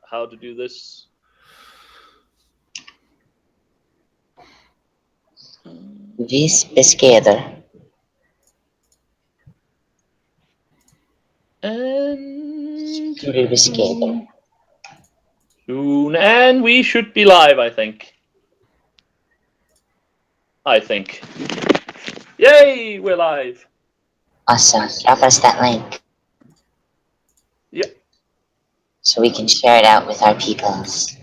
how to do this. Vis pesqueira. And Pesqueira. soon, and we should be live, I think. Yay, we're live. Awesome. Drop us that link. Yep. So we can share it out with our peoples.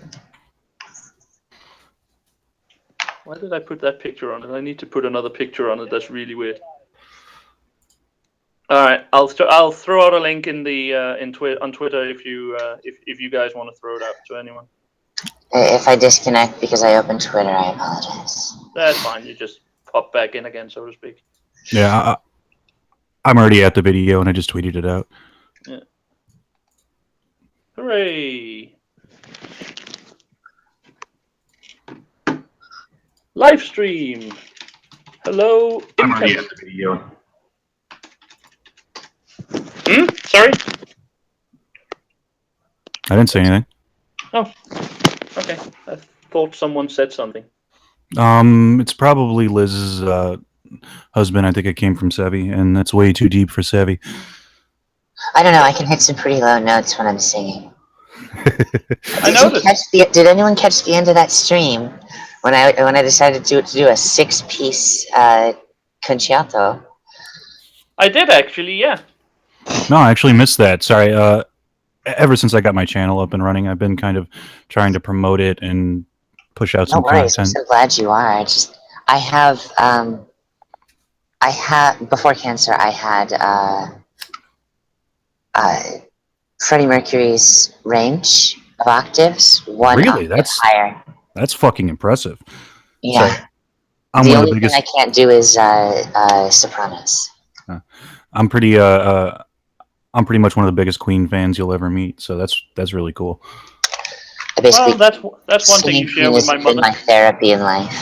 Why did I put that picture on it? I need to put another picture on it. That's really weird. All right, I'll throw out a link in the on Twitter if you guys want to throw it out to anyone. If I disconnect because I opened Twitter, I apologize. That's fine. You just pop back in again, so to speak. Yeah, I'm already at the video and I just tweeted it out. Yeah. Hooray! Live stream. Hello, I'm already internet. at the video. Sorry? I didn't say anything. Oh, okay. I thought someone said something. It's probably Liz's husband. I think it came from Sevvie, and that's way too deep for Sevvie. I don't know. I can hit some pretty low notes when I'm singing. I noticed. Did anyone catch the end of that stream when I decided to do a 6-piece concerto? I did actually, yeah. No, I actually missed that. Sorry. Ever since I got my channel up and running, I've been kind of trying to promote it and push out some No worries. content. I'm so glad you are. I have before cancer. I had Freddie Mercury's range of octaves, one Really? octave higher. That's fucking impressive. Yeah. So, I'm the one of only the biggest. thing I can't do is sopranos. I'm pretty much one of the biggest Queen fans you'll ever meet. So that's really cool. Well, that's one thing you share with my mother. My therapy in life.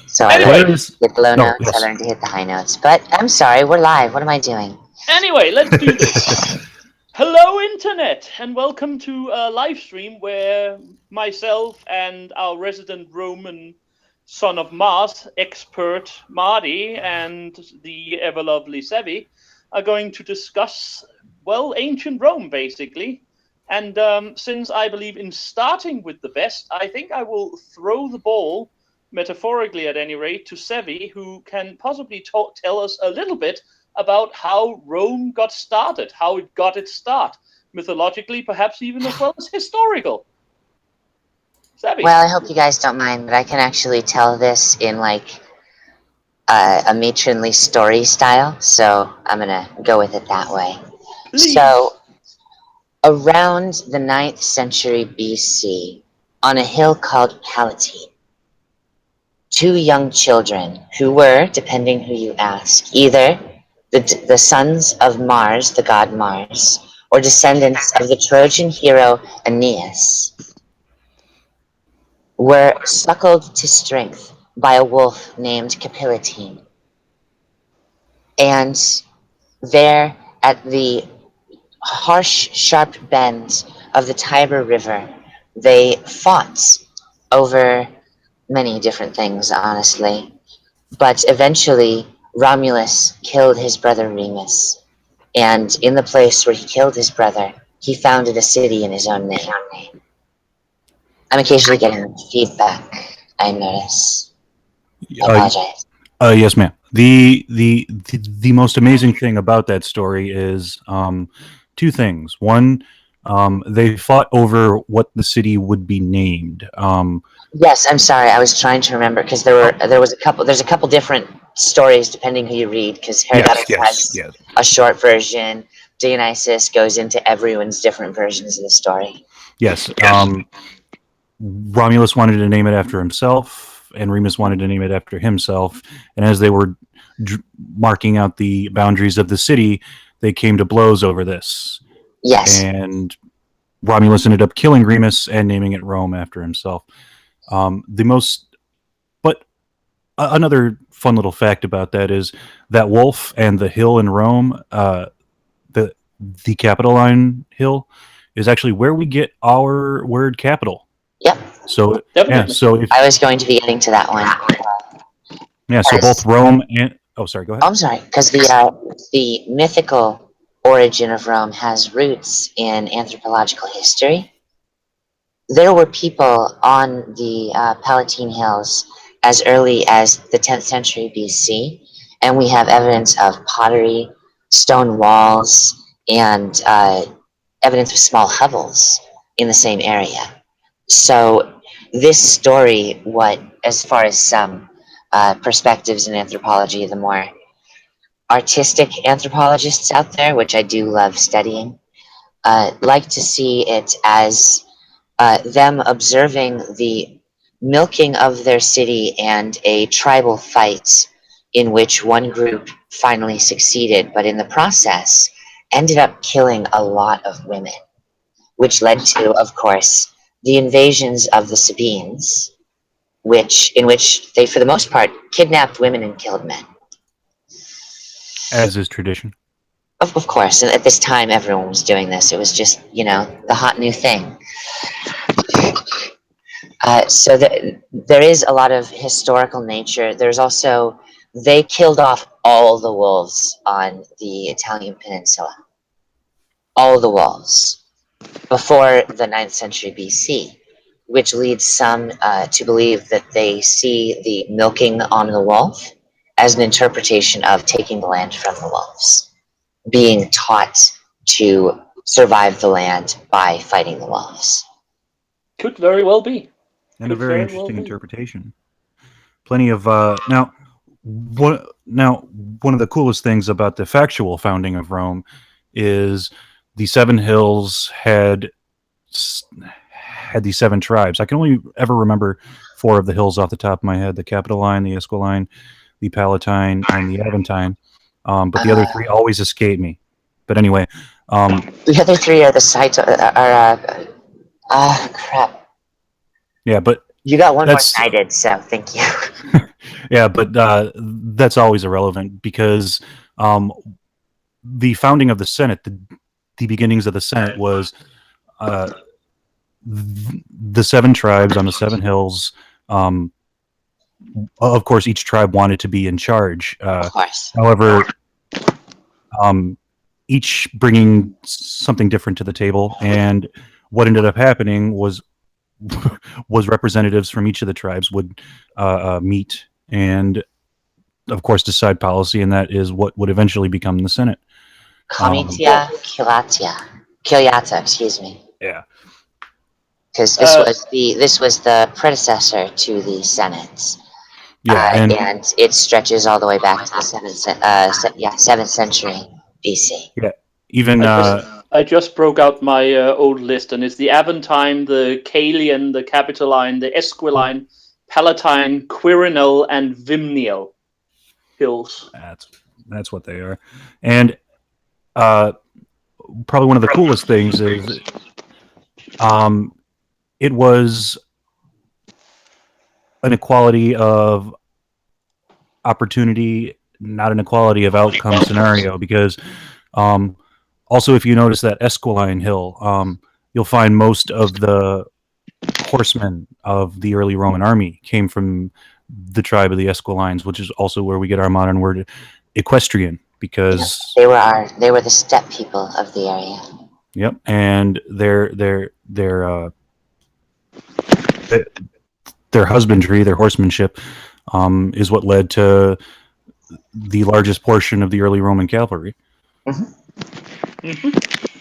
So Anyway. I learned to hit the low notes. Yes. I learned to hit the high notes. But I'm sorry, we're live. What am I doing? Anyway, let's do this. Hello, Internet, and welcome to a live stream where myself and our resident Roman son of Mars, expert Marty, and the ever-lovely Sevvie are going to discuss, well, ancient Rome, basically. And since I believe in starting with the best, I think I will throw the ball, metaphorically at any rate, to Sevvie, who can possibly tell us a little bit about how Rome got started, how it got its start, mythologically, perhaps even as well as historical. Sevvie. Well, I hope you guys don't mind, but I can actually tell this in like a matronly story style, so I'm gonna go with it that way. Please. So, around the 9th century BC, on a hill called Palatine, 2 young children who were, depending who you ask, either the sons of Mars, the god Mars, or descendants of the Trojan hero Aeneas, were suckled to strength by a wolf named Capillatine. And there, at the harsh, sharp bend of the Tiber River, they fought over many different things, honestly. But eventually, Romulus killed his brother Remus. And in the place where he killed his brother, he founded a city in his own name. I'm occasionally getting feedback, I notice. I apologize. Yes, ma'am. The most amazing thing about that story is 2 things. One, they fought over what the city would be named. Yes, I'm sorry. I was trying to remember because there's a couple different stories depending who you read. Because Herodotus has a short version. Dionysus goes into everyone's different versions of the story. Yes. Romulus wanted to name it after himself, and Remus wanted to name it after himself. And as they were marking out the boundaries of the city, they came to blows over this. Yes. And Romulus ended up killing Remus and naming it Rome after himself. Another fun little fact about that is that wolf and the hill in Rome, the Capitoline Hill is actually where we get our word capital. Yep, So yeah, Definitely. so if I was going to be getting to that one. yeah, so both Because Rome and oh, sorry, go ahead. I'm sorry, because the mythical origin of Rome has roots in anthropological history. There were people on the Palatine Hills as early as the 10th century BC, and we have evidence of pottery, stone walls, and evidence of small hovels in the same area. So this story, what as far as some perspectives in anthropology, the more artistic anthropologists out there, which I do love studying, like to see it as them observing the milking of their city and a tribal fight in which one group finally succeeded, but in the process ended up killing a lot of women, which led to, of course, the invasions of the Sabines, in which they, for the most part, kidnapped women and killed men. As is tradition. Of course, and at this time, everyone was doing this. It was just, the hot new thing. There is a lot of historical nature. There's also, they killed off all the wolves on the Italian peninsula, all the wolves, before the 9th century BC, which leads some to believe that they see the milking on the wolf as an interpretation of taking the land from the wolves, being taught to survive the land by fighting the wolves. Could very well be. And a Could very very well interesting be. interpretation. Plenty of now one of the coolest things about the factual founding of Rome is the seven hills had these seven tribes. I can only ever remember four of the hills off the top of my head: the Capitoline, the Esquiline, the Palatine, and the Aventine. But the other Uh, three always escape me. But anyway, the other three are the sites. Crap. yeah, but You got one more that's than I did, so thank you. yeah, but that's always irrelevant because um, the founding of the Senate, the beginnings of the Senate was uh, the seven tribes on the seven hills. Um, of course, each tribe wanted to be in charge. Of course. However, um, each bringing something different to the table, and what ended up happening was was representatives from each of the tribes would meet and, of course, decide policy, and that is what would eventually become the Senate. Um, Comitia Ciliata, excuse me, yeah, because Uh, this was the predecessor to the Senate, yeah, and and it stretches all the way back to the seventh century BC. yeah, even I just broke out my old list, and it's the Aventine, the Calian, the Capitoline, the Esquiline, Palatine, Quirinal, and Vimnial hills. that's that's what they are, and uh, probably one of the coolest things is um, it was an equality of opportunity, not an equality of outcome scenario. Because um, also, if you notice that Esquiline Hill, you'll find most of the horsemen of the early Roman army came from the tribe of the Esquilines, which is also where we get our modern word equestrian. Yep. Because They were the steppe people of the area. yep, and their their husbandry, their horsemanship, is what led to the largest portion of the early Roman cavalry. Mhm.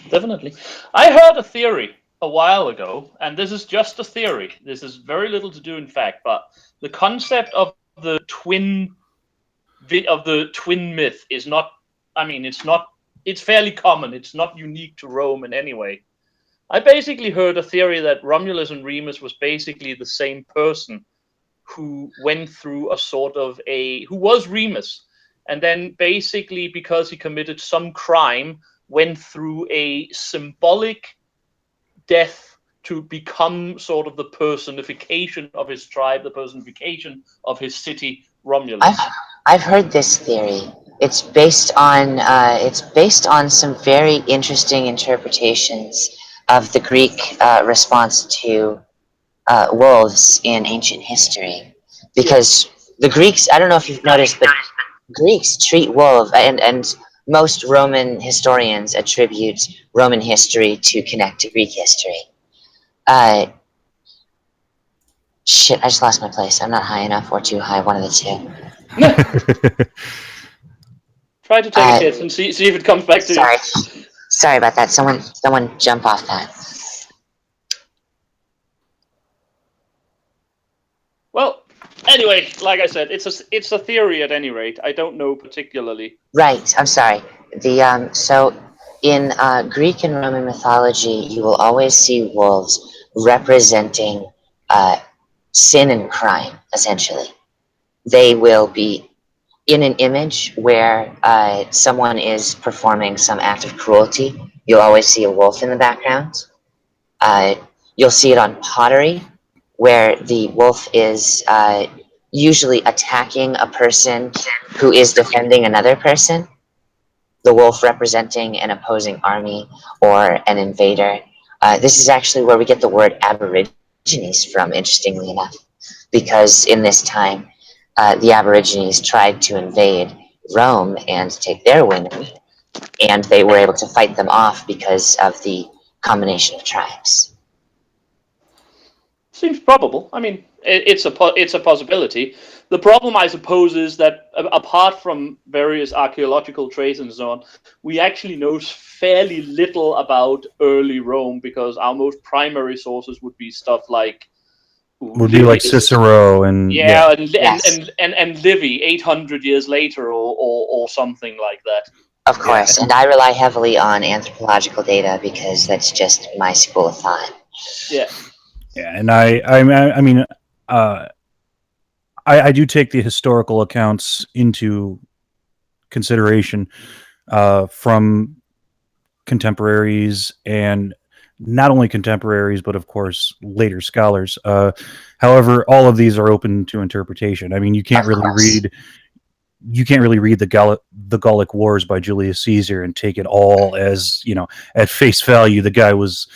Definitely. I heard a theory a while ago, and this is just a theory. This is very little to do in fact, but the concept of the twin myth is not. I mean, it's not. It's fairly common. It's not unique to Rome in any way. I basically heard a theory that Romulus and Remus was basically the same person who went through a sort of a who was Remus, and then basically because he committed some crime, went through a symbolic death to become sort of the personification of his tribe, the personification of his city, I've Romulus. I've heard this theory. It's based on some very interesting interpretations of the Greek response to wolves in ancient history, Yeah. because the Greeks, I don't know if you've noticed, but Greeks treat wolves, and most Roman historians attribute Roman history to connect to Greek history. Uh, Shit, I just lost my place. I'm not high enough or too high, one of the two. Try to take a Uh, hit and see if it comes back to you. sorry, sorry about that. Someone jump off that. Well, anyway, like I said, it's a theory at any rate. I don't know particularly. Right, I'm sorry. The so in Greek and Roman mythology, you will always see wolves representing uh, sin and crime. Essentially, they will be in an image where someone is performing some act of cruelty. You'll always see a wolf in the background. Uh, you'll see it on pottery, where the wolf is usually attacking a person who is defending another person, the wolf representing an opposing army or an invader. This is actually where we get the word Aborigines from, interestingly enough, because in this time, the Aborigines tried to invade Rome and take their women, and they were able to fight them off because of the combination of tribes. Seems probable. I mean, it's a possibility. The problem, I suppose, is that apart from various archaeological traces and so on, we actually know fairly little about early Rome because our most primary sources would be stuff like Would be like Livy, Cicero and yeah. yeah, Yes, and Livy 800 years later, or something like that. of Yeah, course, and I rely heavily on anthropological data because that's just my school of thought. Yeah. yeah, and I mean, uh, I do take the historical accounts into consideration from contemporaries and not only contemporaries, but of course later scholars. However, all of these are open to interpretation. I mean, Of course. you can't really read the Gallic Wars by Julius Caesar and take it all as at face value. The guy was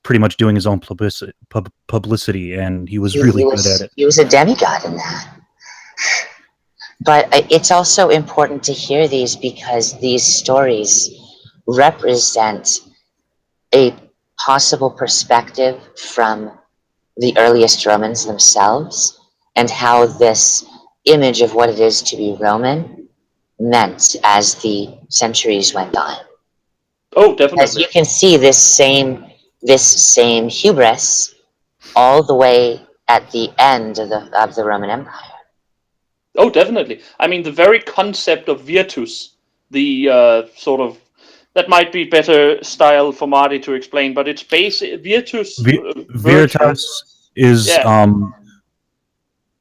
pretty much doing his own publicity, and he was really good at it. He was a demigod in that. But it's also important to hear these because these stories represent a possible perspective from the earliest Romans themselves and how this image of what it is to be Roman meant as the centuries went on. Oh, As definitely. you can see, this same hubris all the way at the end of the Roman Empire. Oh, definitely. I mean, the very concept of virtus, the sort of that might be better style for Marty to explain, but it's basic virtus, virtue. Veritas is Yeah,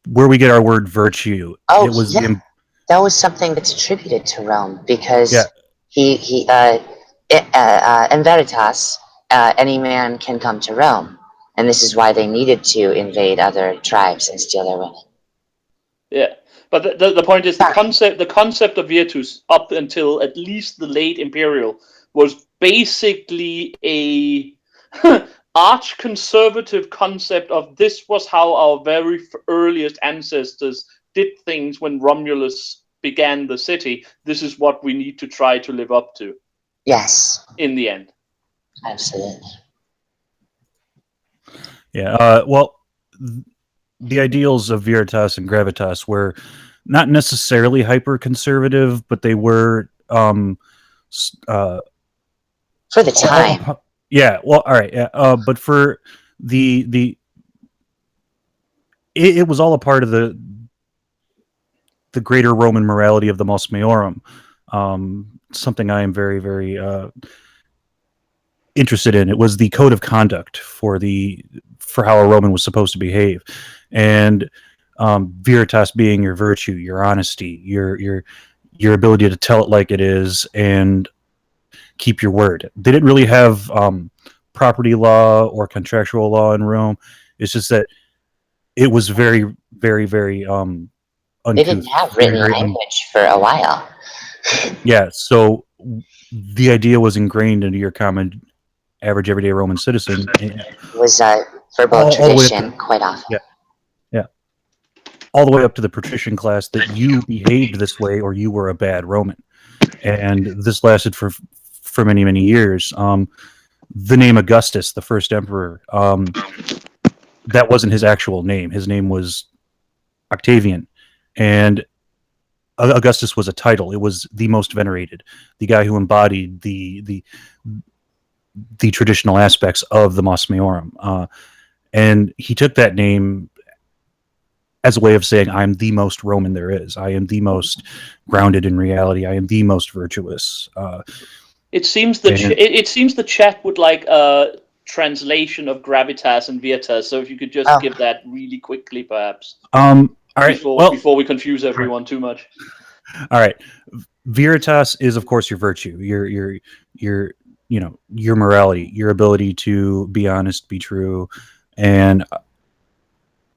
where we get our word virtue. Oh It was yeah, the that was something that's attributed to Rome yeah because he in veritas, any man can come to Rome, and this is why they needed to invade other tribes and steal their women. yeah. But the point is Sorry. the concept of virtus up until at least the late imperial was basically a arch conservative concept of this was how our very earliest ancestors did things when Romulus began the city. This is what we need to try to live up to Yes, in the end. absolutely. yeah. Well, the ideals of Veritas and Gravitas were not necessarily hyper conservative, but they were uh, For the all time, a yeah. Well, all right. Yeah. But for the it was all a part of the greater Roman morality of the Mos Maiorum. Something I am very, very interested in. It was the code of conduct for how a Roman was supposed to behave, and veritas being your virtue, your honesty, your ability to tell it like it is, and keep your word. They didn't really have property law or contractual law in Rome. It's just that it was very, very, very they didn't uncouth, have very, written very language for a while. Yeah, so the idea was ingrained into your common, average, everyday Roman citizen, Was verbal all the way up to tradition quite often. yeah, yeah, all the way up to the patrician class that you behaved this way or you were a bad Roman, and this lasted for many many years. The name Augustus, the first emperor, that wasn't his actual name. His name was Octavian, and Augustus was a title. It was the most venerated, the guy who embodied the traditional aspects of the Mos Maiorum, and he took that name as a way of saying, "I'm the most Roman there is. I am the most grounded in reality. I am the most virtuous." It seems And it seems the chat would like a translation of gravitas and vietas. So if you could just Oh, give that really quickly, perhaps, all right, before well, before we confuse everyone too much. all right. Veritas is, of course, your virtue, your your morality, your ability to be honest, be true, and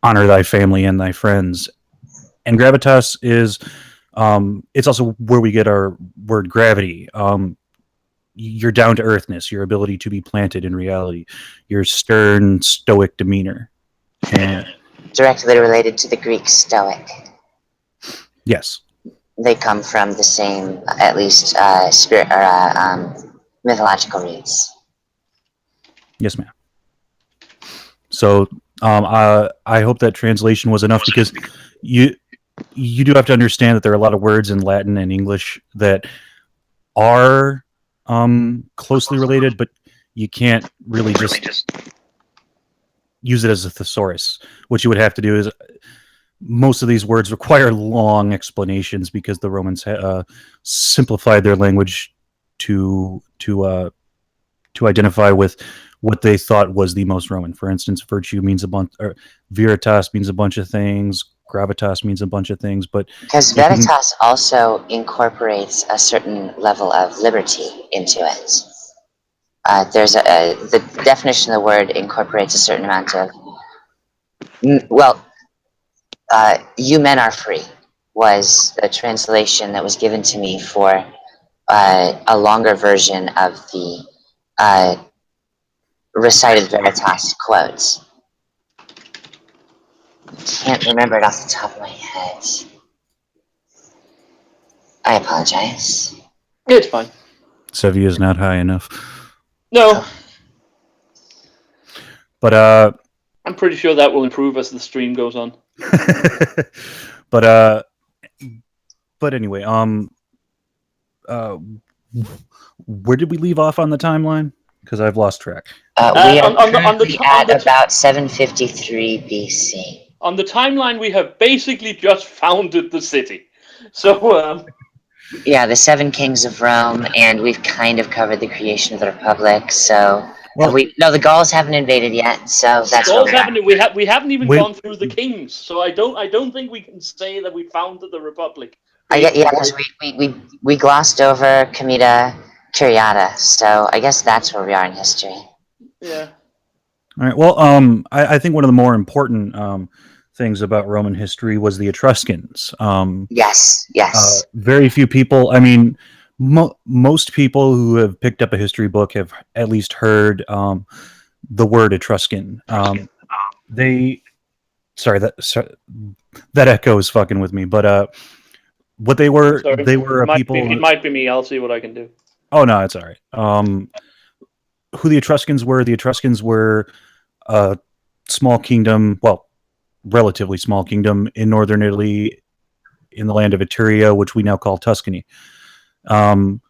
honor thy family and thy friends. And gravitas is, it's also where we get our word gravity. Your down to earthness, your ability to be planted in reality, your stern stoic demeanor, and directly related to the Greek Stoic. yes, They come from the same, at least, spirit or mythological roots. yes, ma'am. So I hope that translation was enough, because you you do have to understand that there are a lot of words in Latin and English that are closely related, but you can't really just use it as a thesaurus. What you would have to do is, most of these words require long explanations because the Romans simplified their language to identify with what they thought was the most Roman. For instance, virtue means a bunch, or veritas means a bunch of things, gravitas means a bunch of things, but Because you can, Veritas also incorporates a certain level of liberty into it. The definition of the word incorporates a certain amount of, well, you men are free was the translation that was given to me for a longer version of the uh, recited Veritas quotes. Can't remember it off the top of my head. I apologize. It's fine. Sevvie is not high enough. No, Oh, But I'm pretty sure that will improve as the stream goes on. but but anyway, uh, where did we leave off on the timeline? Because I've lost track. we are On currently at about 753 BC. on the timeline, we have basically just founded the city. So Yeah, the seven kings of Rome, and we've kind of covered the creation of the Republic. So have Well, we? No, the Gauls haven't invaded yet. So the that's where Gauls we are. haven't we haven't even wait. gone through the kings. So I don't think we can say that we founded the Republic. I get, yeah, Basically, because we glossed over Comita Curiata. So I guess that's where we are in history. yeah. All right. Well, I think one of the more important things about Roman history was the Etruscans. Yes, yes. Very few people. I mean, most people who have picked up a history book have at least heard the word Etruscan. They sorry, that echo is fucking with me. But what I'm sorry. they were a people. It might be me. I'll see what I can do. Oh no, it's all right. Who the Etruscans were? The Etruscans were a small kingdom. Well, relatively small kingdom in northern Italy, in the land of Etruria, which we now call Tuscany. Um,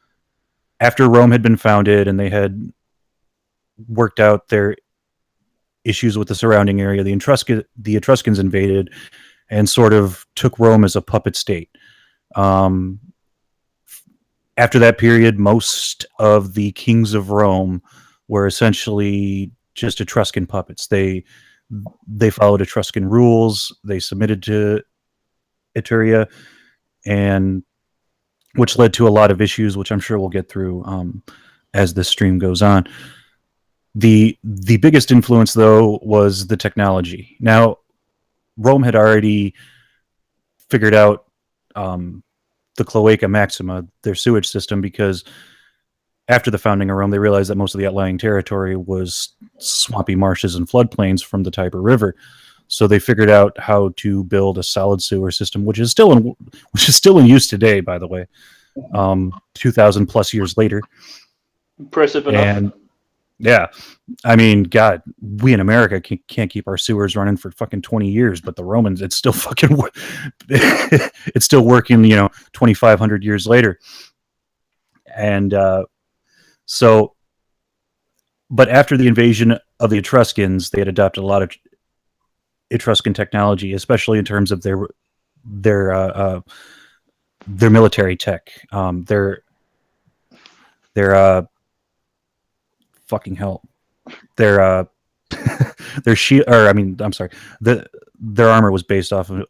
After Rome had been founded and they had worked out their issues with the surrounding area, the Etruscans invaded and sort of took Rome as a puppet state. Um, After that period, most of the kings of Rome were essentially just Etruscan puppets. They followed Etruscan rules. They submitted to Etruria, and which led to a lot of issues, which I'm sure we'll get through as this stream goes on. The biggest influence, though, was the technology. Now, Rome had already figured out the Cloaca Maxima, their sewage system, because after the founding of Rome, they realized that most of the outlying territory was swampy marshes and floodplains from the Tiber River. So they figured out how to build a solid sewer system, which is still in use today, by the way, 2,000 plus years later. Impressive enough. And yeah, I mean, God, we in America can't keep our sewers running for fucking 20 years, but the Romans, it's still fucking, it's still working, 2,500 years later. And so, but after the invasion of the Etruscans, they had adopted a lot of Etruscan technology, especially in terms of their military tech. Their fucking hell. Their their shield, or I mean, I'm sorry, their armor was based off of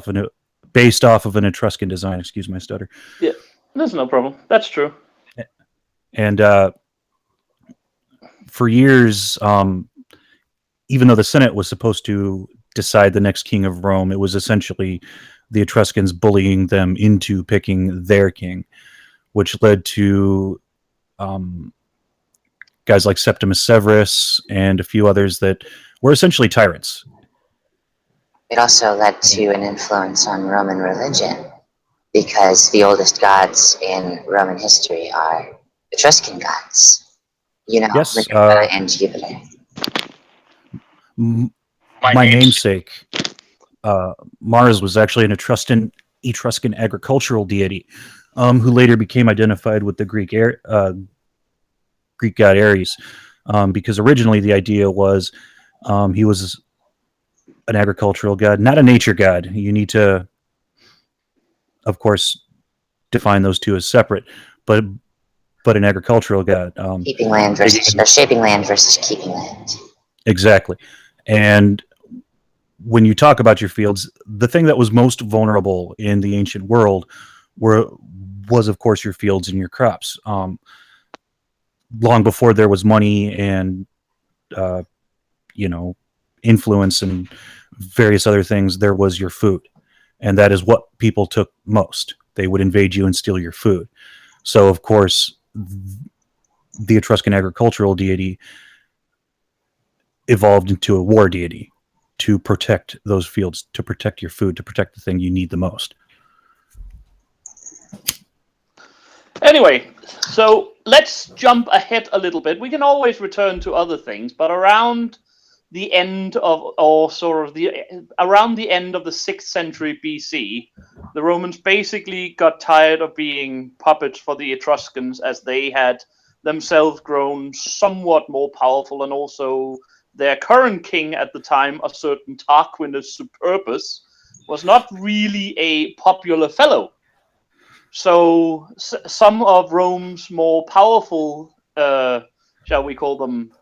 an Etruscan design. Excuse my stutter. Yeah, that's no problem. That's true. And for years, even though the Senate was supposed to decide the next king of Rome, it was essentially the Etruscans bullying them into picking their king, which led to guys like Septimus Severus and a few others that were essentially tyrants. It also led to an influence on Roman religion because the oldest gods in Roman history are Etruscan gods. Yes, Minerva and Jupiter. my namesake, Mars, was actually an Etruscan agricultural deity, who later became identified with the Greek god Ares, because originally the idea was he was an agricultural god, not a nature god. You need to, of course, define those two as separate, but an agricultural god. Keeping land versus, or shaping land versus keeping land. Exactly. And when you talk about your fields, the thing that was most vulnerable in the ancient world was, of course, your fields and your crops. Long before there was money and, influence and various other things, there was your food. And that is what people took most. They would invade you and steal your food. So, of course, the Etruscan agricultural deity evolved into a war deity to protect those fields, to protect your food, to protect the thing you need the most. Anyway, so let's jump ahead a little bit. We can always return to other things, but around the end of, around the end of the 6th century BC, the Romans basically got tired of being puppets for the Etruscans, as they had themselves grown somewhat more powerful, and also their current king at the time, a certain Tarquinius Superbus, was not really a popular fellow. So some of Rome's more powerful, shall we call them,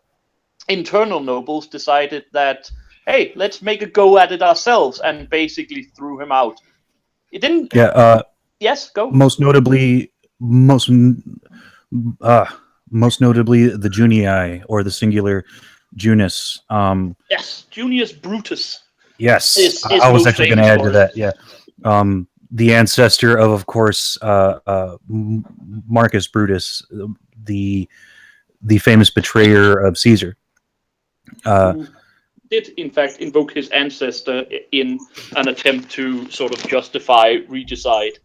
internal nobles decided that, hey, let's make a go at it ourselves, and basically threw him out. It didn't. Yeah. Yes, go. Most notably the Junii, or the singular Junus. Yes, Junius Brutus. Yes, is I was most actually going to famous add for to it. that. Yeah, the ancestor of course, Marcus Brutus, the famous betrayer of Caesar. Who did in fact invoke his ancestor in an attempt to sort of justify regicide,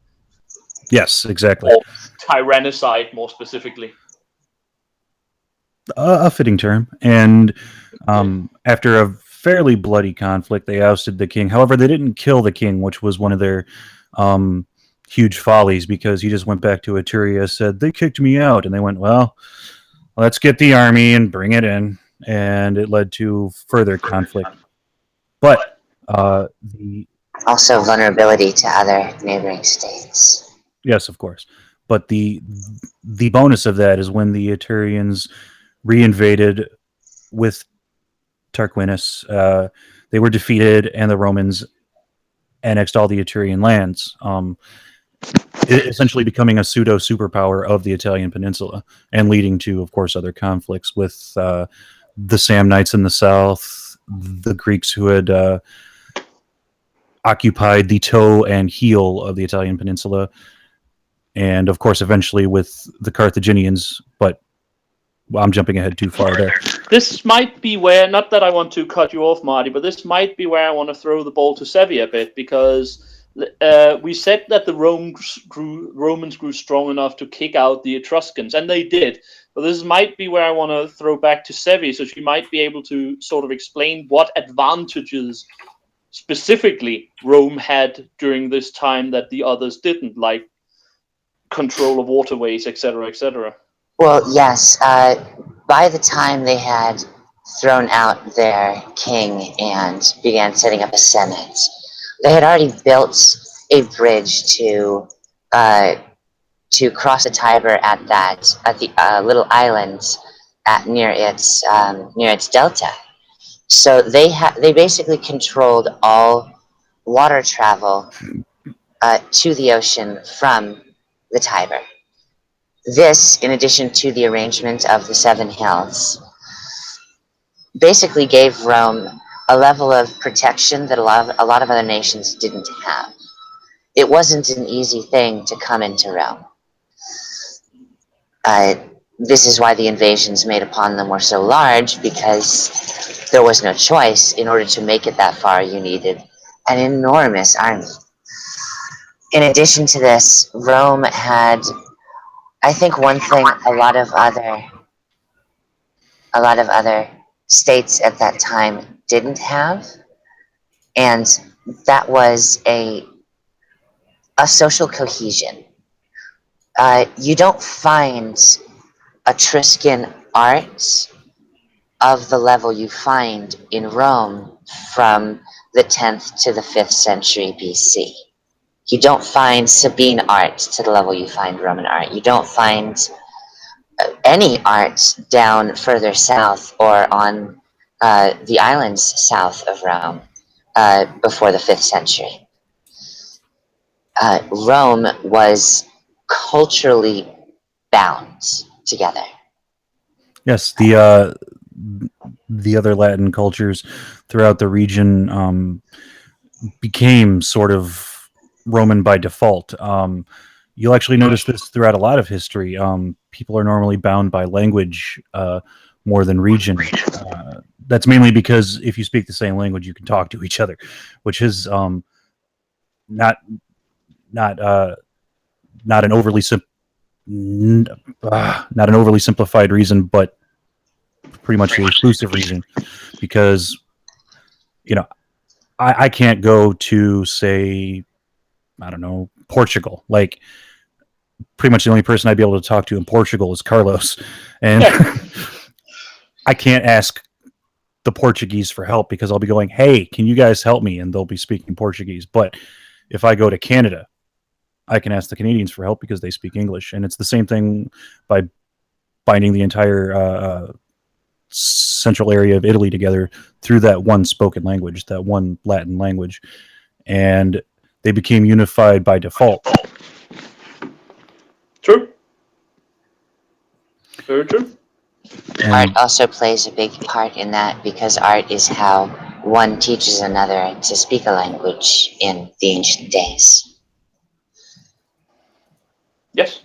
Yes, exactly. or tyrannicide more specifically. A fitting term. And after a fairly bloody conflict, they ousted the king. However, they didn't kill the king, which was one of their huge follies, because he just went back to Etruria, said, they kicked me out. And they went, well, let's get the army and bring it in. And it led to further conflict. But also vulnerability to other neighboring states. Yes, of course. But the bonus of that is when the Etrurians reinvaded with Tarquinius, they were defeated, and the Romans annexed all the Etrurian lands, essentially becoming a pseudo superpower of the Italian peninsula, and leading to, of course, other conflicts with the Samnites in the south, the Greeks who had occupied the toe and heel of the Italian peninsula, and of course, eventually with the Carthaginians. But I'm jumping ahead too far there. This might be where, not that I want to cut you off, Marty, but this might be where I want to throw the ball to Sevvie a bit, because we said that the Romans grew strong enough to kick out the Etruscans, and they did. But this might be where I want to throw back to Sevvie, so she might be able to sort of explain what advantages specifically Rome had during this time that the others didn't, like control of waterways, etc., etc. Well, yes. By the time they had thrown out their king and began setting up a senate, they had already built a bridge uh, to cross the Tiber at the little island near its delta. So they basically controlled all water travel to the ocean from the Tiber. This, in addition to the arrangement of the seven hills, basically gave Rome a level of protection that a lot of other nations didn't have. It wasn't an easy thing to come into Rome. Uh, this is why the invasions made upon them were so large, because there was no choice. In order to make it that far, you needed an enormous army. In addition to this, Rome had, I think, one thing a lot of other states at that time didn't have, and that was a social cohesion. You don't find Etruscan art of the level you find in Rome from the 10th to the 5th century BC. You don't find Sabine art to the level you find Roman art. You don't find any art down further south or on the islands south of Rome before the 5th century. Rome was culturally bound together. Yes, the other Latin cultures throughout the region became sort of Roman by default. You'll actually notice this throughout a lot of history. People are normally bound by language more than region. That's mainly because if you speak the same language, you can talk to each other, which is not not not an overly not an overly simplified reason, but pretty much the exclusive reason, because you know I can't go to, say, I don't know, Portugal. Like, pretty much the only person I'd be able to talk to in Portugal is Carlos, and I can't ask the Portuguese for help because I'll be going, "Hey, can you guys help me?" and they'll be speaking Portuguese. But if I go to Canada, I can ask the Canadians for help because they speak English, and it's the same thing by binding the entire central area of Italy together through that one spoken language, that one Latin language, and they became unified by default. True. Very true. Art And also plays a big part in that, because art is how one teaches another to speak a language in the ancient days. Yes.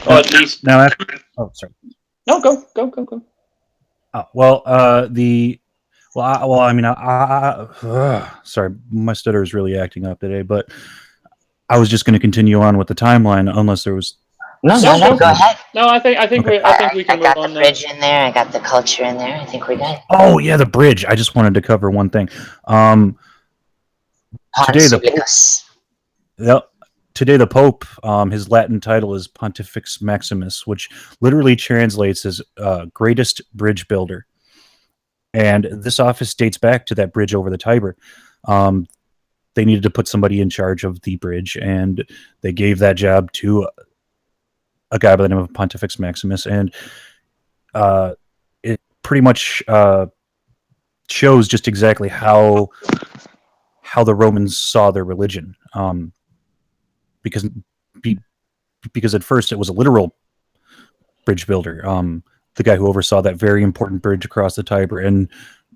Or at least. now after, oh, sorry. No, go. Oh, well, I mean, sorry, my stutter is really acting up today, but I was just going to continue on with the timeline unless there was. No, go ahead. No, I think Okay. we I can move got the on now. bridge in there. I got the culture in there. I think we're good. Oh yeah, the bridge. I just wanted to cover one thing. Today the Pope, yep, today the Pope, his Latin title is Pontifex Maximus, which literally translates as greatest bridge builder. And this office dates back to that bridge over the Tiber. They needed to put somebody in charge of the bridge, and they gave that job to a guy by the name of Pontifex Maximus, and it pretty much shows just exactly how the Romans saw their religion, because because at first it was a literal bridge builder, the guy who oversaw that very important bridge across the Tiber, and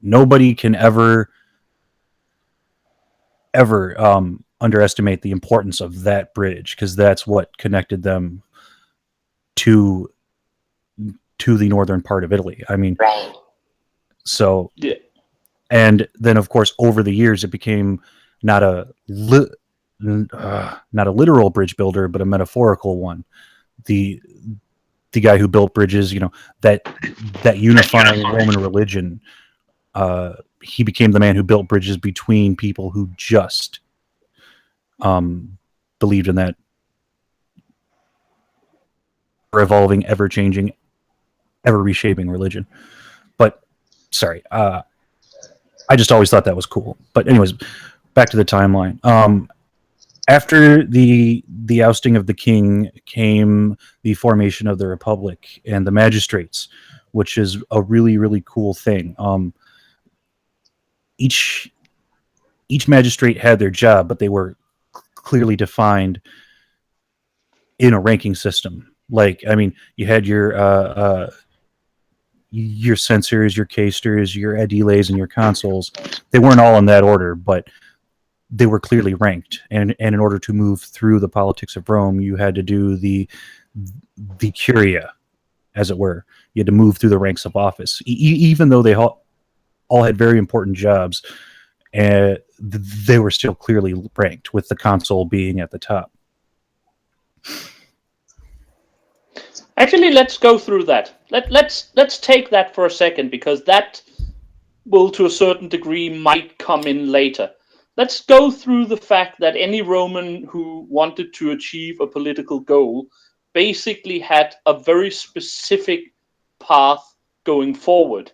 nobody can ever ever underestimate the importance of that bridge, because that's what connected them to the northern part of Italy. I mean, Right. so, Yeah. and then of course over the years it became not a not a literal bridge builder, but a metaphorical one. The guy who built bridges, that unifying Roman religion. He became the man who built bridges between people who just believed in that evolving, ever changing, ever reshaping religion. But sorry, I just always thought that was cool. But anyways, back to the timeline. After the ousting of the king came the formation of the republic and the magistrates, which is a really, really cool thing. Each magistrate had their job, but they were clearly defined in a ranking system. Like, I mean, you had your censors, your casters, your ediles, and your consuls. They weren't all in that order, but they were clearly ranked. And in order to move through the politics of Rome, you had to do the curia, as it were. You had to move through the ranks of office, even though they all had very important jobs. And they were still clearly ranked, with the consul being at the top. Actually, let's go through that. Let's take that for a second, because that will, to a certain degree, might come in later. Let's go through the fact that any Roman who wanted to achieve a political goal basically had a very specific path going forward.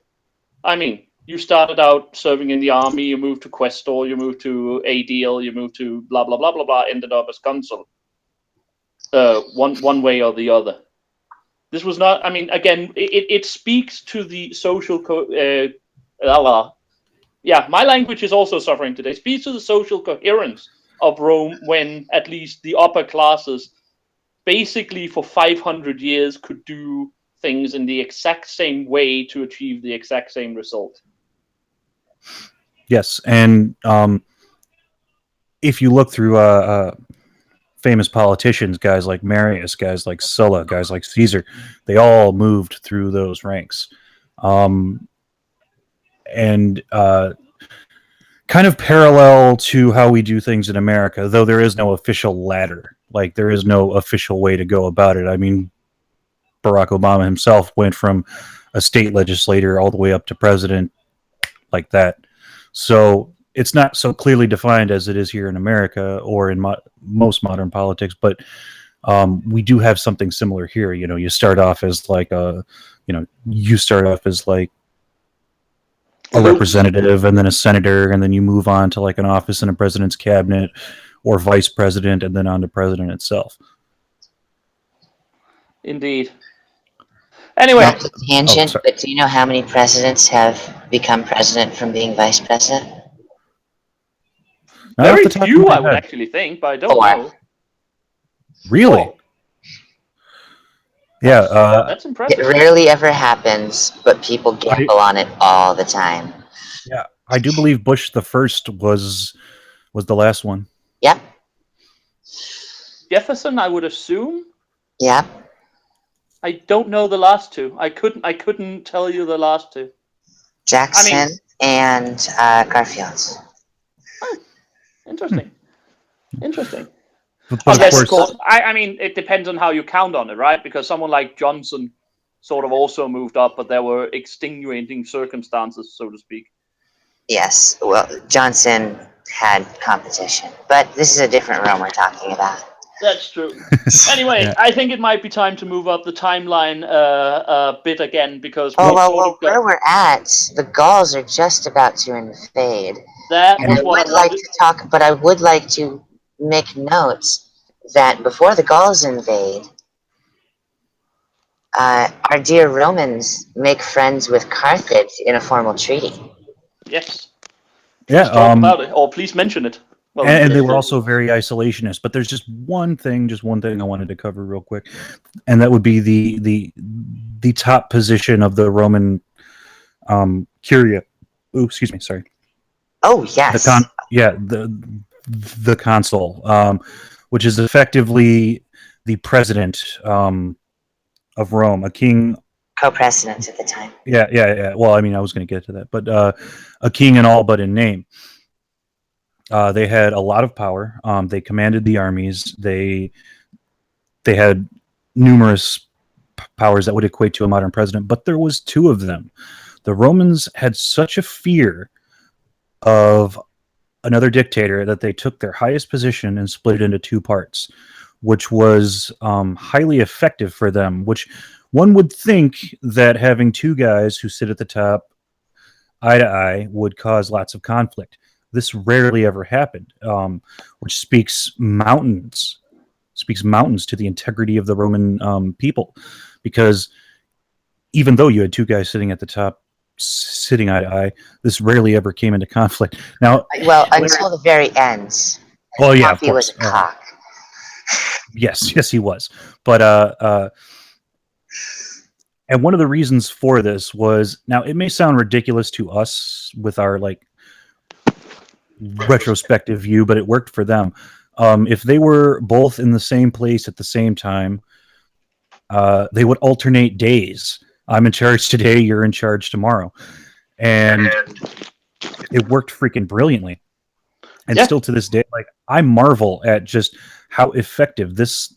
I mean, you started out serving in the army, you moved to Questor, you moved to ADL, you moved to blah blah blah blah blah, ended up as consul. One way or the other. This was not. I mean, again, it speaks to the social. Yeah, my language is also suffering today. It speaks to the social coherence of Rome, when at least the upper classes, basically for 500 years, could do things in the exact same way to achieve the exact same result. Yes, and if you look through famous politicians, guys like Marius, guys like Sulla, guys like Caesar, they all moved through those ranks. And kind of parallel to how we do things in America, though there is no official ladder. Like, there is no official way to go about it. I mean, Barack Obama himself went from a state legislator all the way up to president, like that. So it's not so clearly defined as it is here in America or in most modern politics, but we do have something similar here. You start off as like a representative, and then a senator, and then you move on to like an office in a president's cabinet or vice president, and then on to president itself. Indeed. Anyway, Not to tangent, but do you know how many presidents have become president from being vice president? very few, I would actually think, but I don't know. Really? Oh. Yeah, that's impressive. It rarely ever happens, but people gamble on it all the time. Yeah, I do believe Bush the first was the last one. Yep. Jefferson, I would assume. Yep. I don't know the last two. I couldn't tell you the last two. Jackson and Garfield. Interesting. Interesting. But of course, I mean, it depends on how you count on it, right? Because someone like Johnson sort of also moved up, but there were extenuating circumstances, so to speak. Yes. Well, Johnson had competition, but this is a different Rome we're talking about. That's true. Anyway, yeah. I think it might be time to move up the timeline a bit again, because where we're at, the Gauls are just about to invade. That and I would like to talk, but I would like to make notes that before the Gauls invade, our dear Romans make friends with Carthage in a formal treaty. Yes. Please talk about it, or please mention it. Well, and they were also very isolationist. But there's just one thing I wanted to cover real quick, and that would be the top position of the Roman curia. Oh, excuse me, sorry. Oh, yes. the consul, which is effectively the president of Rome, a king. Co-presidents at the time. Yeah. Well, I mean, I was going to get to that, but a king in all but in name. They had a lot of power. They commanded the armies. They had numerous powers that would equate to a modern president, but there was two of them. The Romans had such a fear of another dictator that they took their highest position and split it into two parts, which was highly effective for them, which one would think that having two guys who sit at the top eye to eye would cause lots of conflict. This rarely ever happened, which speaks mountains to the integrity of the Roman people, because even though you had two guys sitting at the top, sitting eye to eye, this rarely ever came into conflict. Now, Well, until the very end. oh yeah, of Pompey was course, a cock. yes, he was, but and one of the reasons for this was, now it may sound ridiculous to us with our like retrospective view, but it worked for them. If they were both in the same place at the same time, they would alternate days. I'm in charge today, you're in charge tomorrow. And it worked freaking brilliantly. And Yeah. still to this day, like, I marvel at just how effective this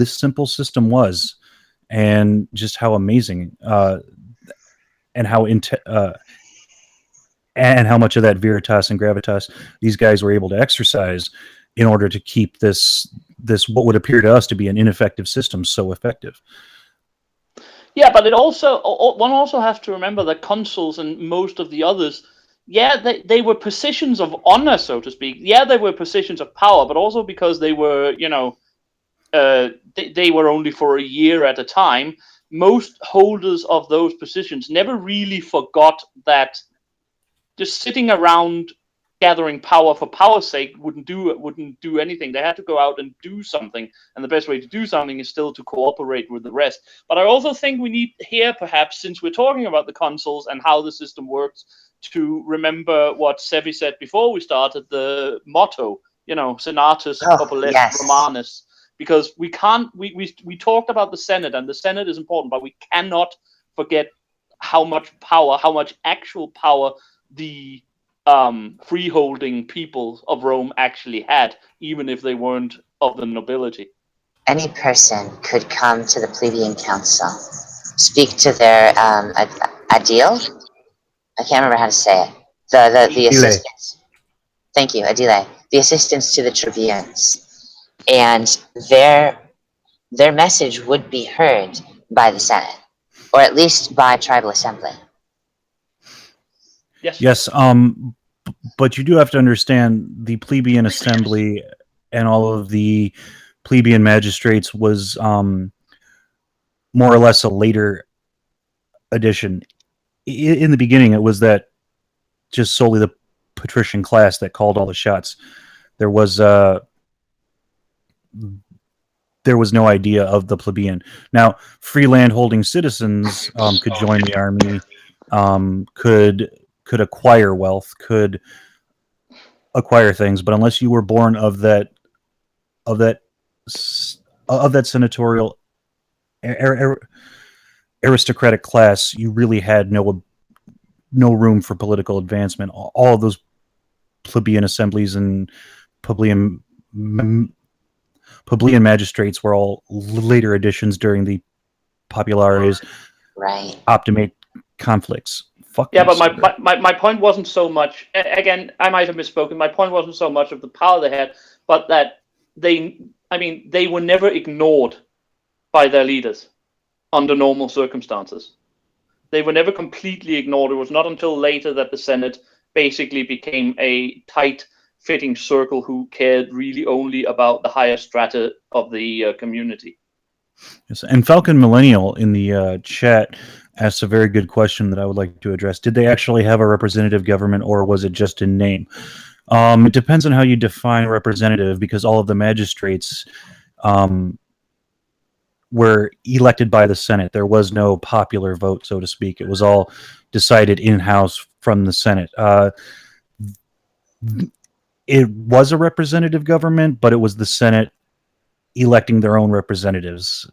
simple system was, and just how amazing and how and how much of that veritas and gravitas these guys were able to exercise in order to keep this what would appear to us to be an ineffective system so effective. Yeah, but it also, one also has to remember that consuls and most of the others, yeah, they were positions of honor, so to speak. Yeah, they were positions of power, but also because they were, they were only for a year at a time. Most holders of those positions never really forgot that just sitting around gathering power for power's sake wouldn't do anything. They had to go out and do something, and the best way to do something is still to cooperate with the rest. But I also think we need here, perhaps, since we're talking about the consuls and how the system works, to remember what Sevvie said before we started, the motto, Senatus Oh, Populus yes. Romanus. Because we can't, we talked about the Senate, and the Senate is important, but we cannot forget how much power, how much actual power the freeholding people of Rome actually had, even if they weren't of the nobility. Any person could come to the plebeian council, speak to their adil. I can't remember how to say it. The Delay. assistants. Thank you, adile. The assistants to the tribunes, and their their message would be heard by the Senate, or at least by tribal assembly. Yes. Yes, but you do have to understand the plebeian assembly and all of the plebeian magistrates was more or less a later addition. In the beginning, it was that just solely the patrician class that called all the shots. There was no idea of the plebeian. Now, free land holding citizens could join the army, could acquire wealth, could acquire things, but unless you were born of that of that of that senatorial aristocratic class, you really had no room for political advancement. All of those plebeian assemblies and plebeian plebeian magistrates were all later additions during the populares Right. optimate conflicts. Fuck Yeah, you, but sir. my point wasn't so much. Again, I might have misspoken. My point wasn't so much of the power they had, but that they were never ignored by their leaders under normal circumstances. They were never completely ignored. It was not until later that the Senate basically became a tight fitting circle who cared really only about the higher strata of the community. Yes. And Falcon Millennial in the chat asked a very good question that I would like to address. Did they actually have a representative government, or was it just in name? It depends on how you define representative, because all of the magistrates were elected by the Senate. There was no popular vote, so to speak. It was all decided in-house from the Senate. it was a representative government, but it was the Senate electing their own representatives.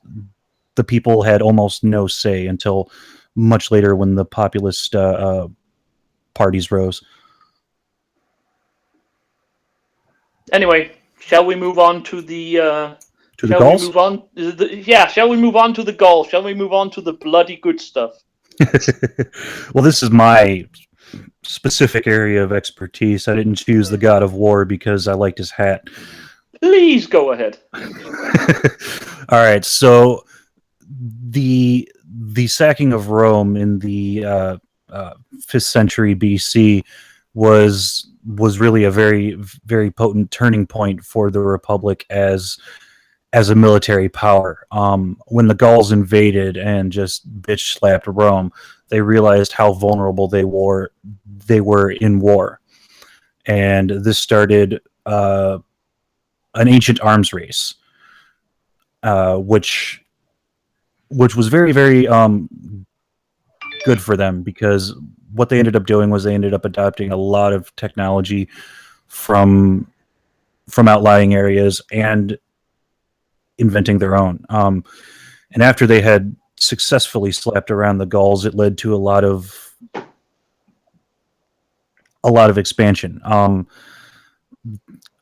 The people had almost no say until much later when the populist parties rose. Anyway, shall we move on to the? To the Shall we Gauls? move on? Yeah, shall we move on to the goal? Shall we move on to the bloody good stuff? Well, this is my specific area of expertise. I didn't choose the god of war because I liked his hat. Please go ahead. All right, so the sacking of Rome in the 5th century BC was really a very potent turning point for the Republic as a military power. When the Gauls invaded and just bitch slapped Rome, they realized how vulnerable they were in war, and this started an ancient arms race, which was very good for them, because what they ended up doing was they ended up adopting a lot of technology from outlying areas and inventing their own. And after they had successfully slapped around the Gauls, it led to a lot of expansion.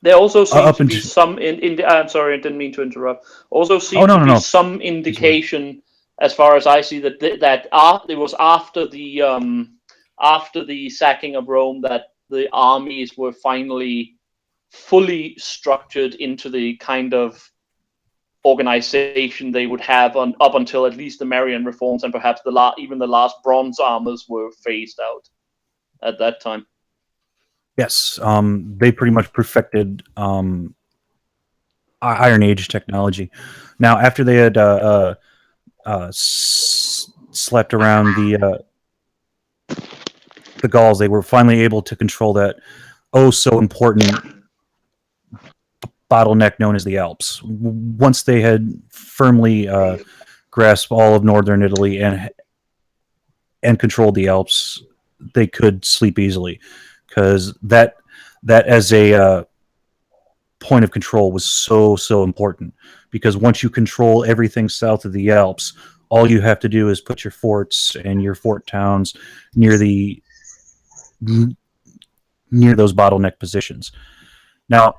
There also seems Up to be into some I'm sorry, I didn't mean to interrupt. Also oh, seems no, to no, be no, some indication, as far as I see, that it was after the sacking of Rome that the armies were finally fully structured into the kind of organization they would have up until at least the Marian reforms, and perhaps even the last bronze armors were phased out at that time. Yes, they pretty much perfected Iron Age technology. Now, after they had slept around the Gauls, they were finally able to control that oh so important bottleneck known as the Alps. Once they had firmly grasped all of northern Italy and controlled the Alps, they could sleep easily, because that as a point of control was so important, because once you control everything south of the Alps, all you have to do is put your forts and your fort towns near those bottleneck positions. Now,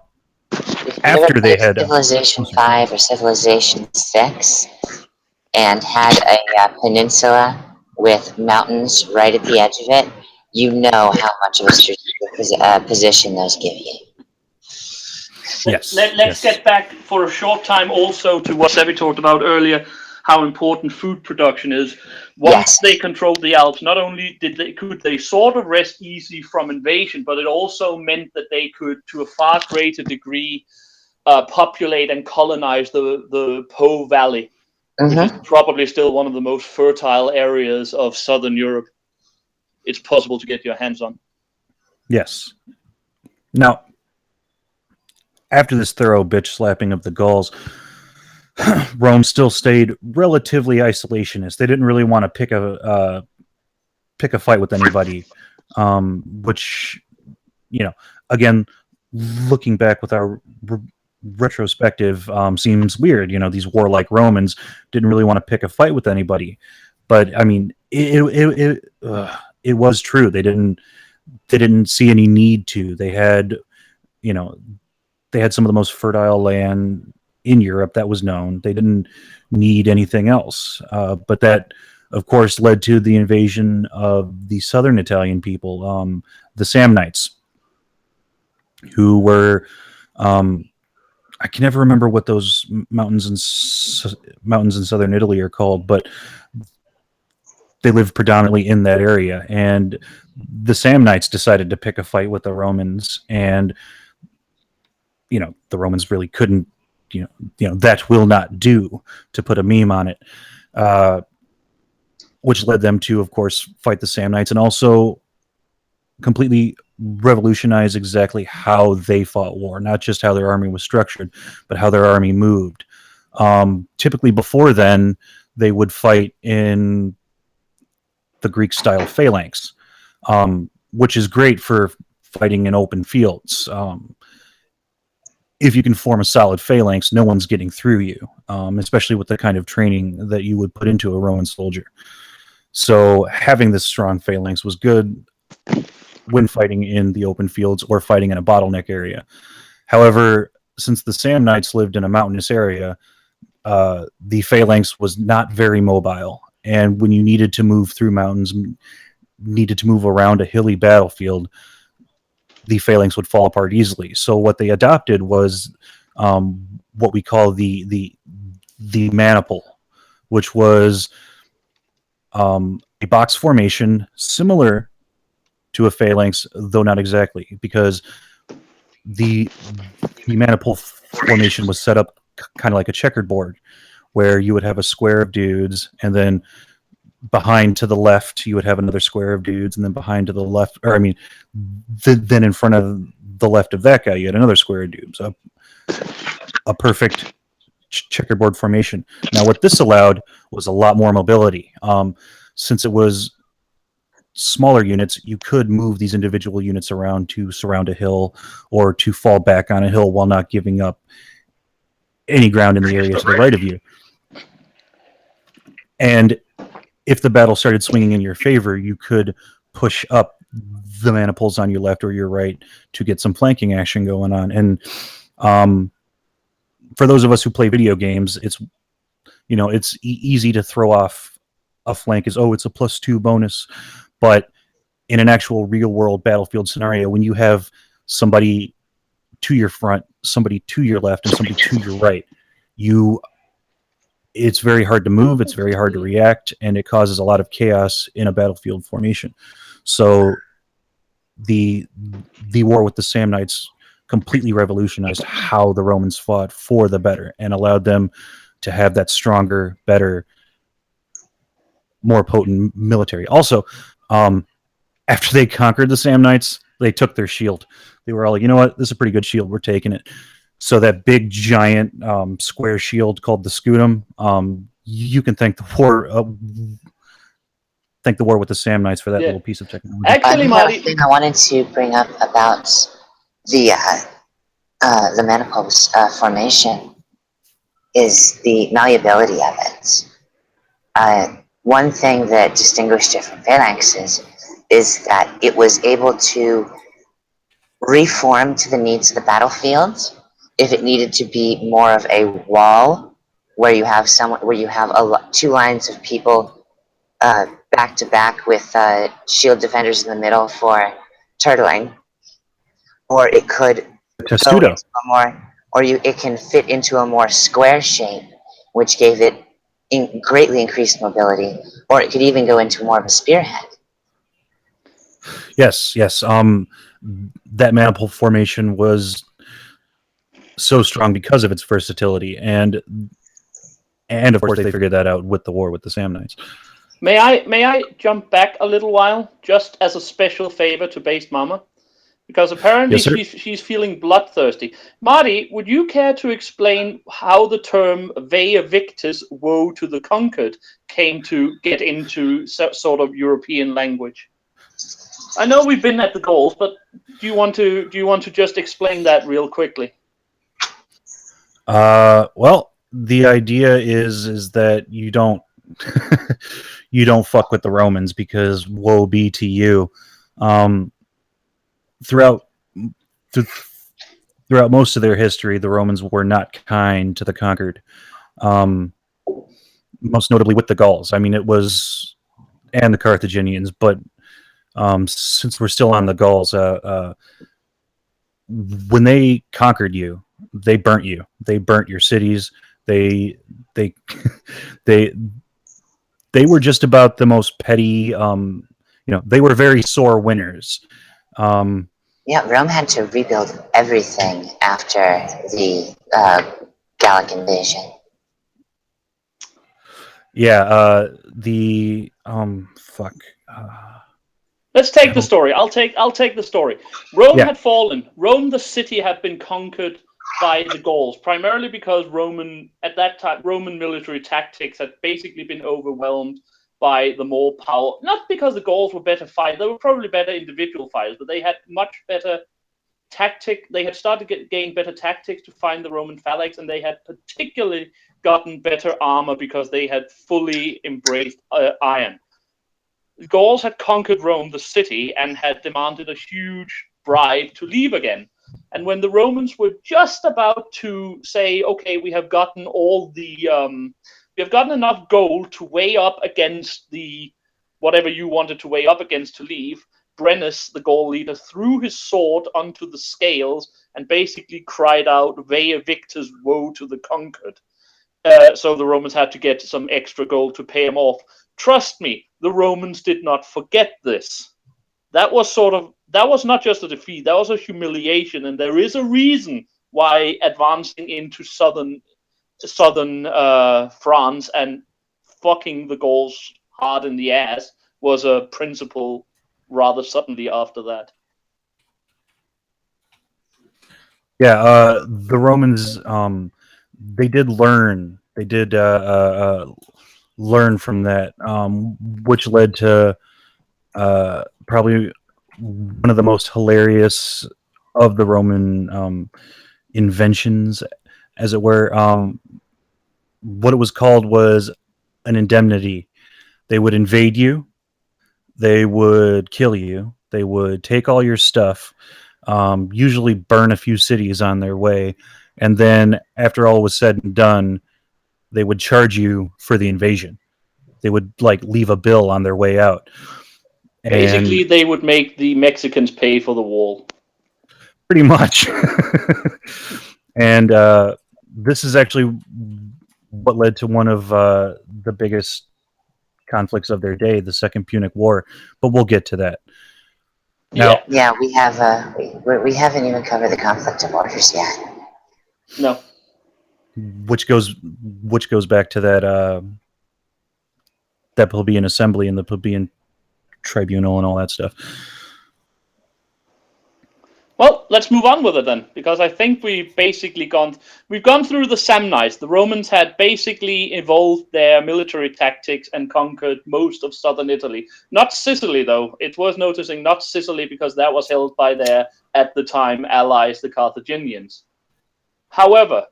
If you ever after they played had Civilization 5 or Civilization 6 and had a peninsula with mountains right at the edge of it, you know how much of a strategic position those give you. yes, Let's yes, get back for a short time also to what Sevvie talked about earlier, how important food production is. Once Yes. they controlled the Alps, not only could they sort of rest easy from invasion, but it also meant that they could, to a far greater degree, populate and colonize the Po Valley, which is Mm-hmm. probably still one of the most fertile areas of southern Europe. It's possible to get your hands on. yes. Now, after this thorough bitch slapping of the Gauls, Rome still stayed relatively isolationist. They didn't really want to pick a fight with anybody, which, again, looking back with our retrospective, seems weird. These warlike Romans didn't really want to pick a fight with anybody, but I mean, it was true. They didn't see any need to. You know, they had some of the most fertile land in Europe that was known. They didn't need anything else. But that, of course, led to the invasion of the southern Italian people, the Samnites, who were I can never remember what those mountains in southern Italy are called, but they lived predominantly in that area. And the Samnites decided to pick a fight with the Romans, and the Romans really couldn't. That will not do, to put a meme on it, which led them to, of course, fight the Samnites, and also completely revolutionize exactly how they fought war, not just how their army was structured, but how their army moved. Typically, before then, they would fight in the Greek-style phalanx, which is great for fighting in open fields. if you can form a solid phalanx, no one's getting through you, especially with the kind of training that you would put into a Roman soldier. So having this strong phalanx was good when fighting in the open fields or fighting in a bottleneck area. However, since the Samnites lived in a mountainous area, the phalanx was not very mobile. And when you needed to move through mountains, needed to move around a hilly battlefield, the phalanx would fall apart easily. So what they adopted was what we call the maniple, which was a box formation similar to a phalanx, though not exactly, because the the maniple formation was set up kind of like a checkered board, where you would have a square of dudes, and then behind to the left you would have another square of dudes, and then behind to the left, or I mean, then in front of the left of that guy you had another square of dudes. A perfect checkerboard formation. Now, what this allowed was a lot more mobility. Since it was smaller units, you could move these individual units around to surround a hill or to fall back on a hill while not giving up any ground in the area to the right of you. And if the battle started swinging in your favor, you could push up the maniples on your left or your right to get some flanking action going on. And for those of us who play video games, it's easy to throw off a flank as, oh, it's a +2 bonus. But in an actual real world battlefield scenario, when you have somebody to your front, somebody to your left, and somebody to your right, it's very hard to move, it's very hard to react, and it causes a lot of chaos in a battlefield formation. So the war with the Samnites completely revolutionized how the Romans fought for the better and allowed them to have that stronger, better, more potent military. Also, after they conquered the Samnites, they took their shield. They were all like, you know what, this is a pretty good shield, we're taking it. So that big, giant square shield called the scutum, you can thank the war with the Samnites for that Yeah. little piece of technology. Actually, Another Marty, thing I wanted to bring up about the menopause formation is the malleability of it. One thing that distinguished it from phalanxes is that it was able to reform to the needs of the battlefield. If it needed to be more of a wall, where you have two lines of people back to back with shield defenders in the middle for turtling, or it could go Testudo. into a more, it can fit into a more square shape, which gave it greatly increased mobility, or it could even go into more of a spearhead. Yes, yes. That maniple formation was so strong because of its versatility, and of course they figured that out with the war with the Samnites. may I jump back a little while, just as a special favor to Based Mama? Because apparently Yes, sir. she's feeling bloodthirsty. Marty, would you care to explain how the term Vea Victis, woe to the conquered, came to get into sort of European language? I know we've been at the goals, but do you want to just explain that real quickly? Well, the idea is that you don't you don't fuck with the Romans, because woe be to you. Um, throughout th- throughout most of their history, the Romans were not kind to the conquered. Um, Most notably with the Gauls. I mean, it was, and the Carthaginians, but since we're still on the Gauls, when they conquered you, they burnt you. They burnt your cities. They they they were just about the most petty. They were very sore winners. Um, Yeah, Rome had to rebuild everything after the Gallic invasion. yeah, the fuck. Let's take the story. I'll take the story. Rome Yeah, had fallen. Rome, the city, had been conquered by the Gauls, primarily because Roman military tactics had basically been overwhelmed by the more power. Not because the Gauls were better fighters; they were probably better individual fighters, but they had much better tactic. They had started getting better tactics to find the Roman phalanx, and they had particularly gotten better armor because they had fully embraced iron. The Gauls had conquered Rome, the city, and had demanded a huge bribe to leave again. And when the Romans were just about to say, "Okay, we have gotten we have gotten enough gold to weigh up against the whatever you wanted to weigh up against to leave," Brennus, the Gaul leader, threw his sword onto the scales and basically cried out, "Vae victis, woe to the conquered." So the Romans had to get some extra gold to pay him off. Trust me, the Romans did not forget this. That was not just a defeat, that was a humiliation, and there is a reason why advancing into southern France and fucking the Gauls hard in the ass was a principle rather suddenly after that. Yeah, the Romans, they did learn. They did learn from that, which led to probably one of the most hilarious of the Roman inventions, as it were. What it was called was an indemnity. They would invade you, they would kill you, they would take all your stuff, usually burn a few cities on their way, and then after all was said and done, they would charge you for the invasion. They would like leave a bill on their way out. Basically, And they would make the Mexicans pay for the wall. pretty much. And this is actually what led to one of the biggest conflicts of their day, the Second Punic War. But we'll get to that. Now, Yeah. Yeah, we haven't even covered the conflict of orders yet. No. which goes back to that plebeian assembly and the plebeian tribunal and all that stuff. Well, let's move on with it then, because I think we've gone through the Samnites. The Romans had basically evolved their military tactics and conquered most of southern Italy. Not Sicily, though. It was noticing not Sicily because that was held by their, at the time, allies, the Carthaginians. However,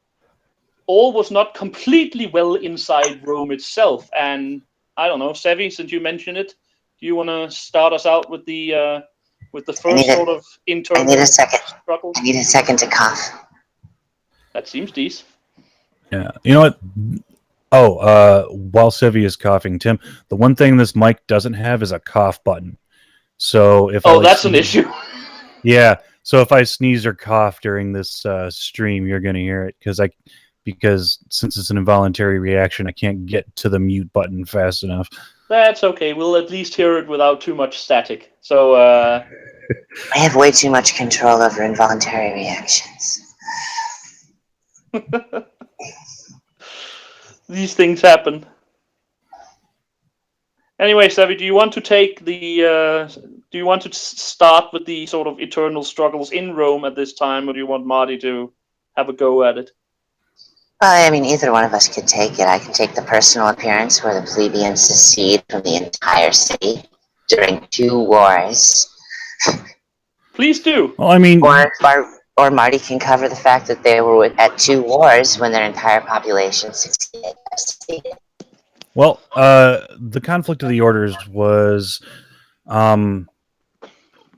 all was not completely well inside Rome itself, and I don't know, Sevvie, since you mentioned it, do you want to start us out with the I need first sort a of I need a internal second. struggle? I need a second to cough. That seems decent. Yeah, you know what? Oh, while Sevvie is coughing, Tim, the one thing this mic doesn't have is a cough button. So if I Oh, like that's an sneeze, issue. yeah. So if I sneeze or cough during this stream, you're gonna hear it because since it's an involuntary reaction, I can't get to the mute button fast enough. That's okay. We'll at least hear it without too much static. So, I have way too much control over involuntary reactions. these things happen. Anyway, Savvy, do you want to take the? Do you want to start with the sort of eternal struggles in Rome at this time, or do you want Marty to have a go at it? Well, I mean, either one of us could take it. I can take the personal appearance where the plebeians secede from the entire city during 2 wars. Please do. Well, I mean, Or Marty can cover the fact that they were at 2 wars when their entire population succeeded. well, the conflict of the orders um,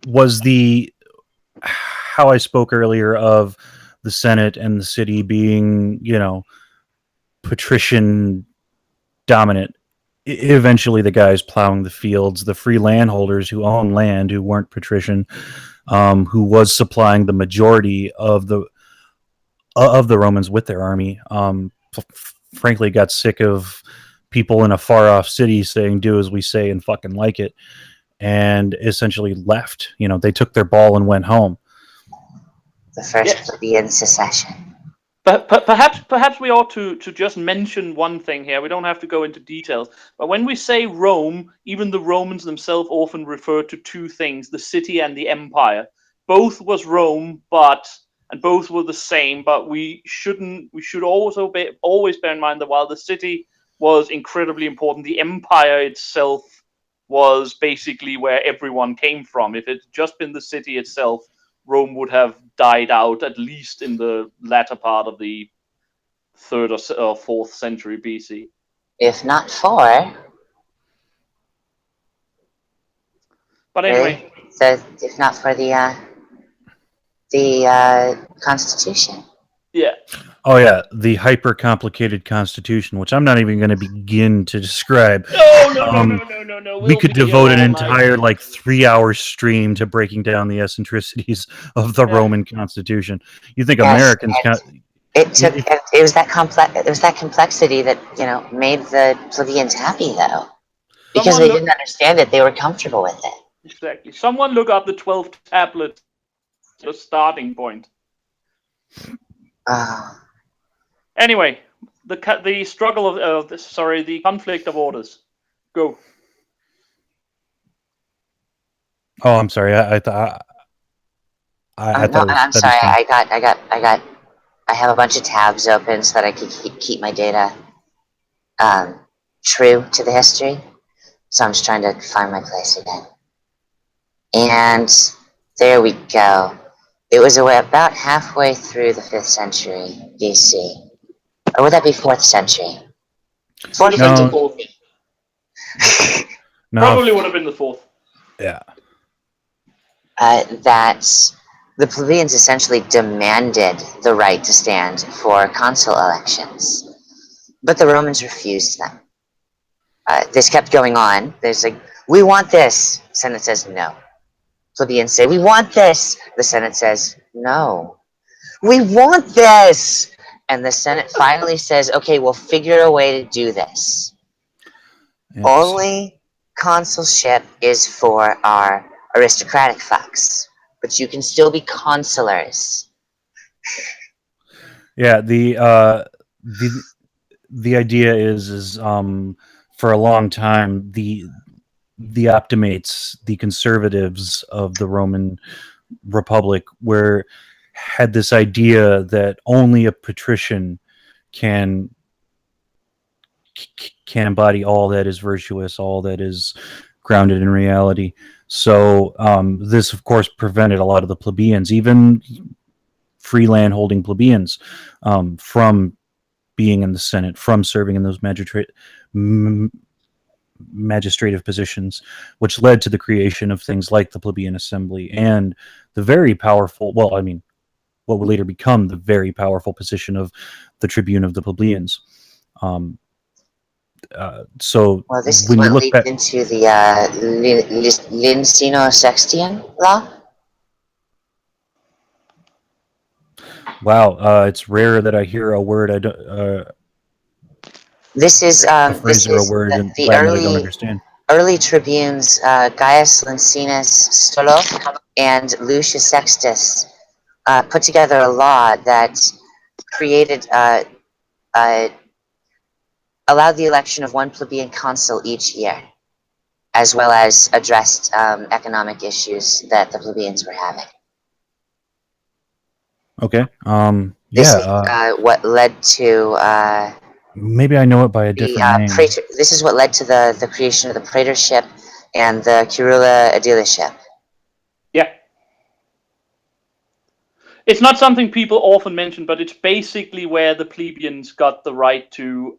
was the how I spoke earlier of the Senate and the city being, patrician dominant. Eventually, the guys plowing the fields, the free landholders who own land, who weren't patrician, who was supplying the majority of the Romans with their army, frankly, got sick of people in a far off city saying "do as we say" and fucking like it, and essentially left. They took their ball and went home. The first Yes. plebeian secession. But perhaps we ought to just mention one thing here. We don't have to go into details. But when we say Rome, even the Romans themselves often refer to two things: the city and the empire. Both was Rome, and both were the same. But we should also always bear in mind that while the city was incredibly important, the empire itself was basically where everyone came from. If it's just been the city itself, Rome would have died out at least in the latter part of the third or fourth century BC. If not for, But really, anyway, if not for the Constitution. yeah. Oh yeah, the hyper complicated constitution, which I'm not even going to begin to describe. No, no, no, Um, no, no, no, no. we We'll could be here devote an all night. entire like 3 hour stream to breaking down the eccentricities of the Yeah. Roman Constitution. You think Yes, Americans? and it took. If, It was that complex. It was that complexity that made the plebeians happy, though, because Someone they look didn't understand it. They were comfortable with it. exactly. Someone look up the 12 tablets. The starting point. Uh, Anyway, the struggle of the conflict of orders. Go. oh, I'm sorry. I thought I no, thought it was I'm that was sorry. fine. I have a bunch of tabs open so that I could keep my data um, true to the history. So I'm just trying to find my place again. And there we go. It was about halfway through the 5th century BC. Or would that be 4th century? Would 4th have or been the No, fourth. 3rd? no, Probably would have been the fourth. yeah, That the plebeians essentially demanded the right to stand for consul elections. But the Romans refused them. This kept going on. There's like, we want this. The Senate says no. Plebeians say, we want this. The Senate says no. We want this. And the Senate finally says, okay, we'll figure a way to do this. yes. Only consulship is for our aristocratic fucks, but you can still be consulars. Yeah, the idea is for a long time the optimates, the conservatives of the Roman Republic, were had this idea that only a patrician can can embody all that is virtuous, all that is grounded in reality. So this, of course, prevented a lot of the plebeians, even free land holding plebeians, from being in the Senate, from serving in those magistrative positions, which led to the creation of things like the plebeian assembly and the very powerful, well, I mean, what would later become the very powerful position of the tribune of the plebeians. Um, so Well, this is when you what look leads back, into the Lincino Sextian law. wow, it's rare that I hear a word a This phrase or a is word in the Latin that I don't understand. early tribunes Gaius Licinus Stolo and Lucius Sextus put together a law that created uh, allowed the election of one plebeian consul each year, as well as addressed economic issues that the plebeians were having. Okay. This Yeah. is what led to Maybe I know it by a different name. This is what led to the creation of the praetorship and the curula aedileship. Yeah. It's not something people often mention, but it's basically where the plebeians got the right to.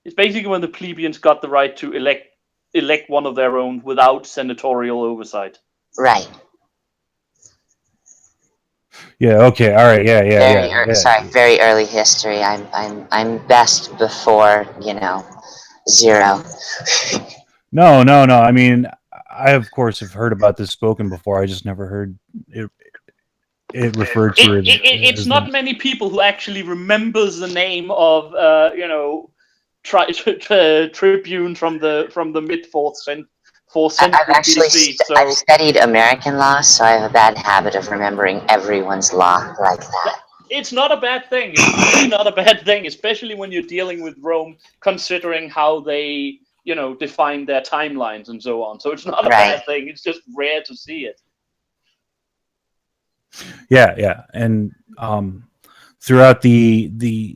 It's basically when the plebeians got the right to elect one of their own without senatorial oversight. Right. Yeah. Okay. All right. Yeah. Yeah. Very Yeah. Yeah. sorry, very early history. I'm best before zero. No. No. No. I mean, I of course have heard about this spoken before. I just never heard it, it referred to It's as that. not many people who actually remembers the name of tribune from the mid fourth I've century actually BC. I've So studied American law, so I have a bad habit of remembering everyone's law like that. it's not a bad thing. It's really not a bad thing, especially when you're dealing with Rome, considering how they define their timelines and so on. So it's not a Right. bad thing. It's just rare to see it. Yeah. Yeah. And throughout the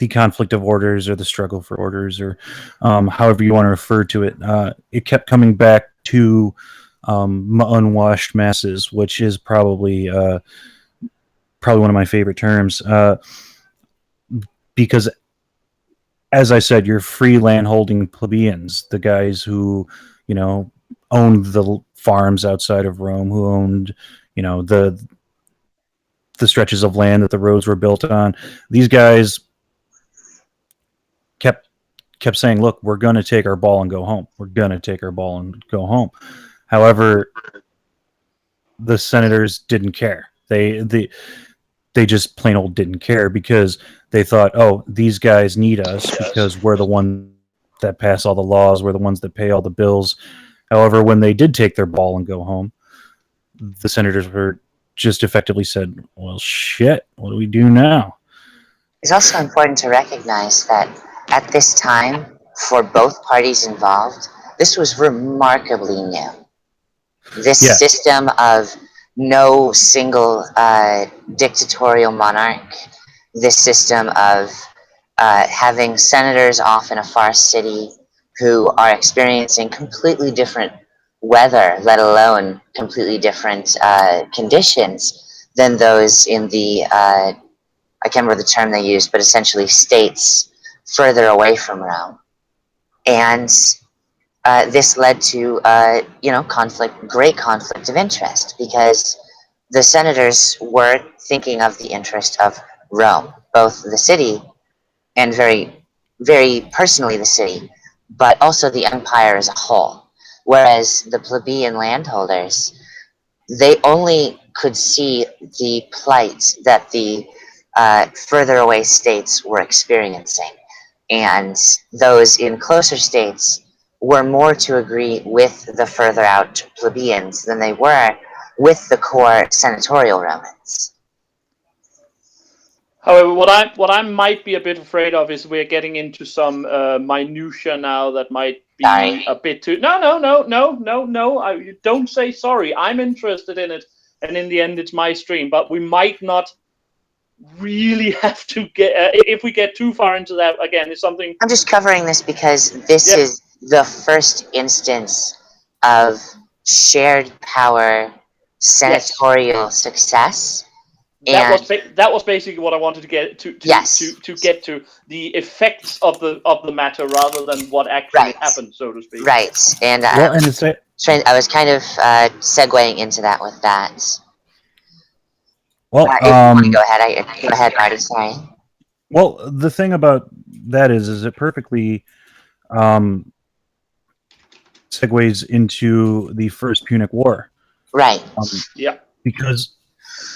conflict of orders or the struggle for orders or however you want to refer to it, it kept coming back to unwashed masses, which is probably one of my favorite terms, because, as I said, you're free landholding plebeians, the guys who, owned the farms outside of Rome, who owned, the stretches of land that the roads were built on. These guys kept kept saying, "Look, we're going to take our ball and go home. We're going to take our ball and go home." However, the senators didn't care. They just plain old didn't care, because they thought, oh, these guys need us because we're the ones that pass all the laws, we're the ones that pay all the bills. However, when they did take their ball and go home, the senators were just effectively said, well, shit, what do we do now? It's also important to recognize that at this time, for both parties involved, this was remarkably new. This Yeah, system of no single dictatorial monarch, this system of having senators off in a far city who are experiencing completely different weather, let alone completely different conditions than those in the, I can't remember the term they used, but essentially states further away from Rome. And this led to, great conflict of interest, because the senators were thinking of the interest of Rome, both the city and very, very personally the city, but also the empire as a whole. Whereas the plebeian landholders, they only could see the plight that the further away states were experiencing. And those in closer states were more to agree with the further out plebeians than they were with the core senatorial Romans. However, what I might be a bit afraid of is we're getting into some minutia now that might Sorry. be a bit too. No, no, no, no, no, no. You don't say sorry. I'm interested in it, and in the end, it's my stream. But we might not really have to get if we get too far into that again. It's something. I'm just covering this because this Yep. is the first instance of shared power Yes. senatorial success. That And was that was basically what I wanted to get yes, to get to the effects of the matter rather than what actually right, happened, so to speak. right. And well, and it's I was kind of segueing into that with that. well, If you want to go ahead, go ahead, Marty. Sorry. well. The thing about that is it perfectly um, segues into the First Punic War, Right. Yeah. because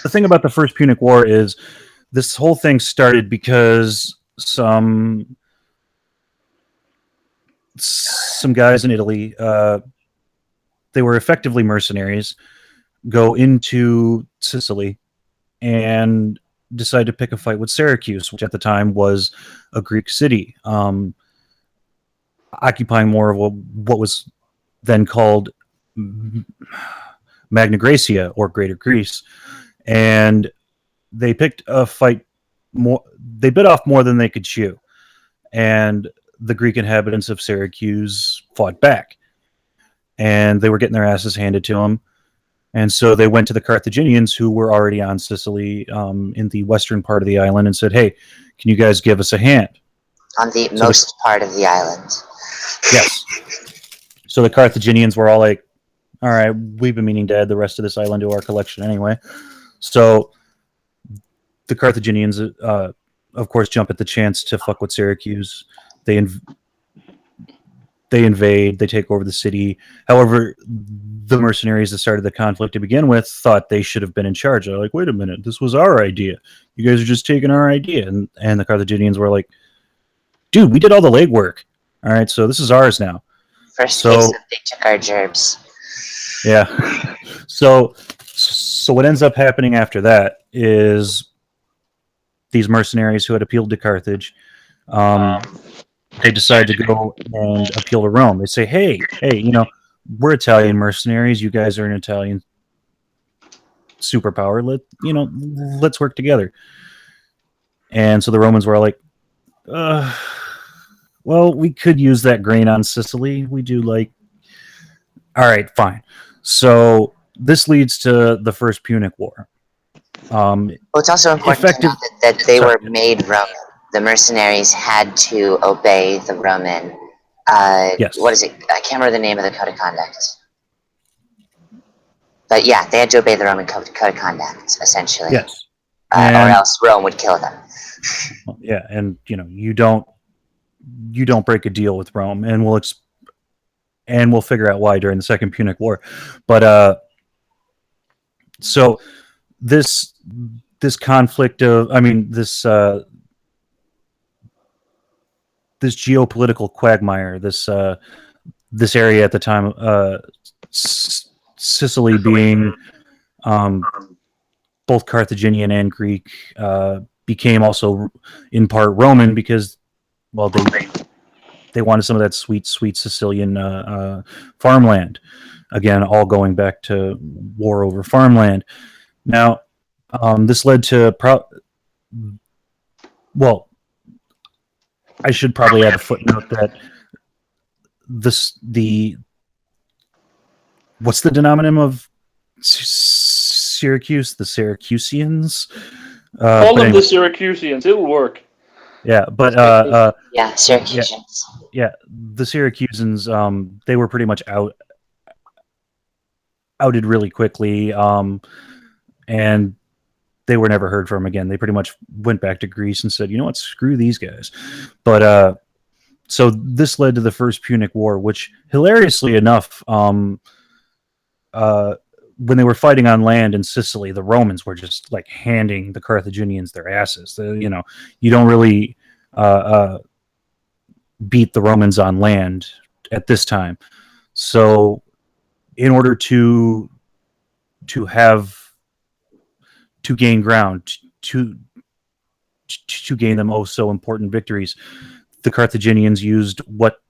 the thing about the First Punic War is this whole thing started because some guys in Italy, they were effectively mercenaries, go into Sicily and decide to pick a fight with Syracuse, which at the time was a Greek city, occupying more of what was then called Magna Graecia, or Greater Greece. And they picked a fight more. They bit off more than they could chew, and the Greek inhabitants of Syracuse fought back, and they were getting their asses handed to them. And so they went to the Carthaginians, who were already on Sicily, in the western part of the island, and said, "Hey, can you guys give us a hand?" On the So most part of the island. yes, so the Carthaginians were all like, "All right, we've been meaning to add the rest of this island to our collection anyway." So the Carthaginians, of course, jump at the chance to fuck with Syracuse. They they invade, they take over the city. However, the mercenaries that started the conflict to begin with thought they should have been in charge. They're like, wait a minute, this was our idea. You guys are just taking our idea. And the Carthaginians were like, dude, we did all the legwork. All right, so this is ours now. First case So of they took our gerbs. yeah. So what ends up happening after that is these mercenaries who had appealed to Carthage, um, they decide to go and appeal to Rome. They say, hey, we're Italian mercenaries. You guys are an Italian superpower. Let's work together. And so the Romans were like, uh, well, we could use that grain on Sicily. We do like, all right, fine. So this leads to the First Punic War. Well, it's also important to Effective. note that they Sorry. were made Roman. The mercenaries had to obey the Roman. What Yes. is it? I can't remember the name of the code of conduct. But yeah, they had to obey the Roman code of conduct, essentially, Yes. or And else Rome would kill them. yeah, and you don't break a deal with Rome, and we'll figure out why during the Second Punic War. But so this this conflict of, I mean, this geopolitical quagmire, this area at the time, Sicily being um, both Carthaginian and Greek, became also in part Roman because, well, they wanted some of that sweet, sweet Sicilian farmland. Again, all going back to war over farmland. Now, this led to well, I should probably add the footnote that the what's the denominator of Syracuse? The Syracusians. Call But them the anyway, Syracusans. It'll work. yeah. But Yeah, yeah, Syracusans. yeah. The Syracusans, they were pretty much outed really quickly, and they were never heard from again. They pretty much went back to Greece and said, you know what, screw these guys. But so this led to the First Punic War, which, hilariously enough, uh, when they were fighting on land in Sicily, the Romans were just like handing the Carthaginians their asses. You don't really uh, beat the Romans on land at this time. So, in order to have to gain ground, to gain them oh so important victories, the Carthaginians used what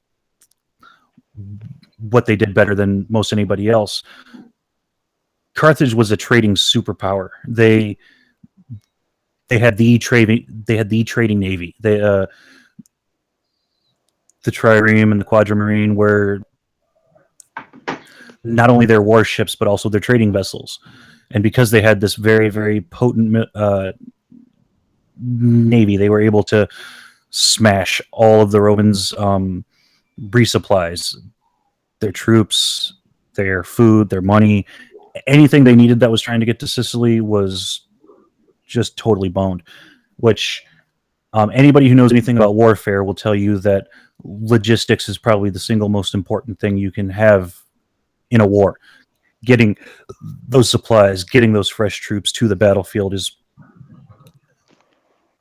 they did better than most anybody else. Carthage was a trading superpower. They had the trading navy. The trireme and the quadrimarine were not only their warships but also their trading vessels. And because they had this very, very potent navy, they were able to smash all of the Romans' resupplies, their troops, their food, their money, anything they needed that was trying to get to Sicily was just totally boned. Which anybody who knows anything about warfare will tell you that logistics is probably the single most important thing you can have in a war. Getting those supplies, getting those fresh troops to the battlefield is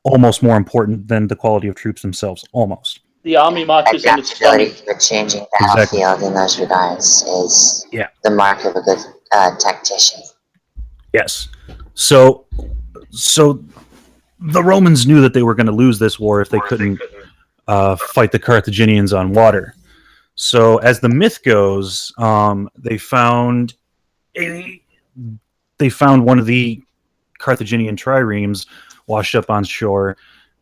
almost more important than the quality of troops themselves. Almost. The army marches on its Adaptability stomach. to a changing Exactly. battlefield in those regards is Yeah. the mark of a good tactician. Yes. So the Romans knew that they were going to lose this war if they couldn't fight the Carthaginians on water. So, as the myth goes, they found one of the Carthaginian triremes washed up on shore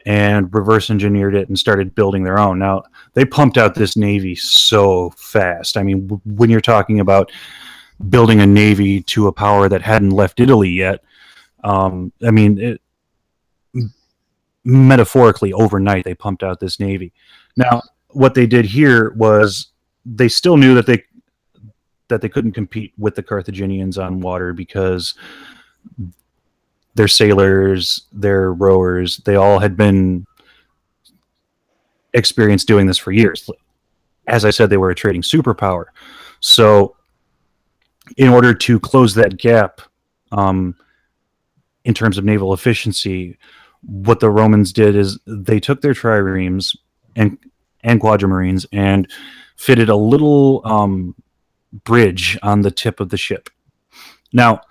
and reverse engineered it and started building their own. Now, they pumped out this navy so fast. I mean, when you're talking about building a navy to a power that hadn't left Italy yet, I mean, metaphorically, overnight, they pumped out this navy. Now, what they did here was they still knew that they couldn't compete with the Carthaginians on water because their sailors, their rowers, they all had been experienced doing this for years. As I said, they were a trading superpower. So, in order to close that gap, in terms of naval efficiency, what the Romans did is they took their triremes and quadrimarines and fitted a little bridge on the tip of the ship. Now,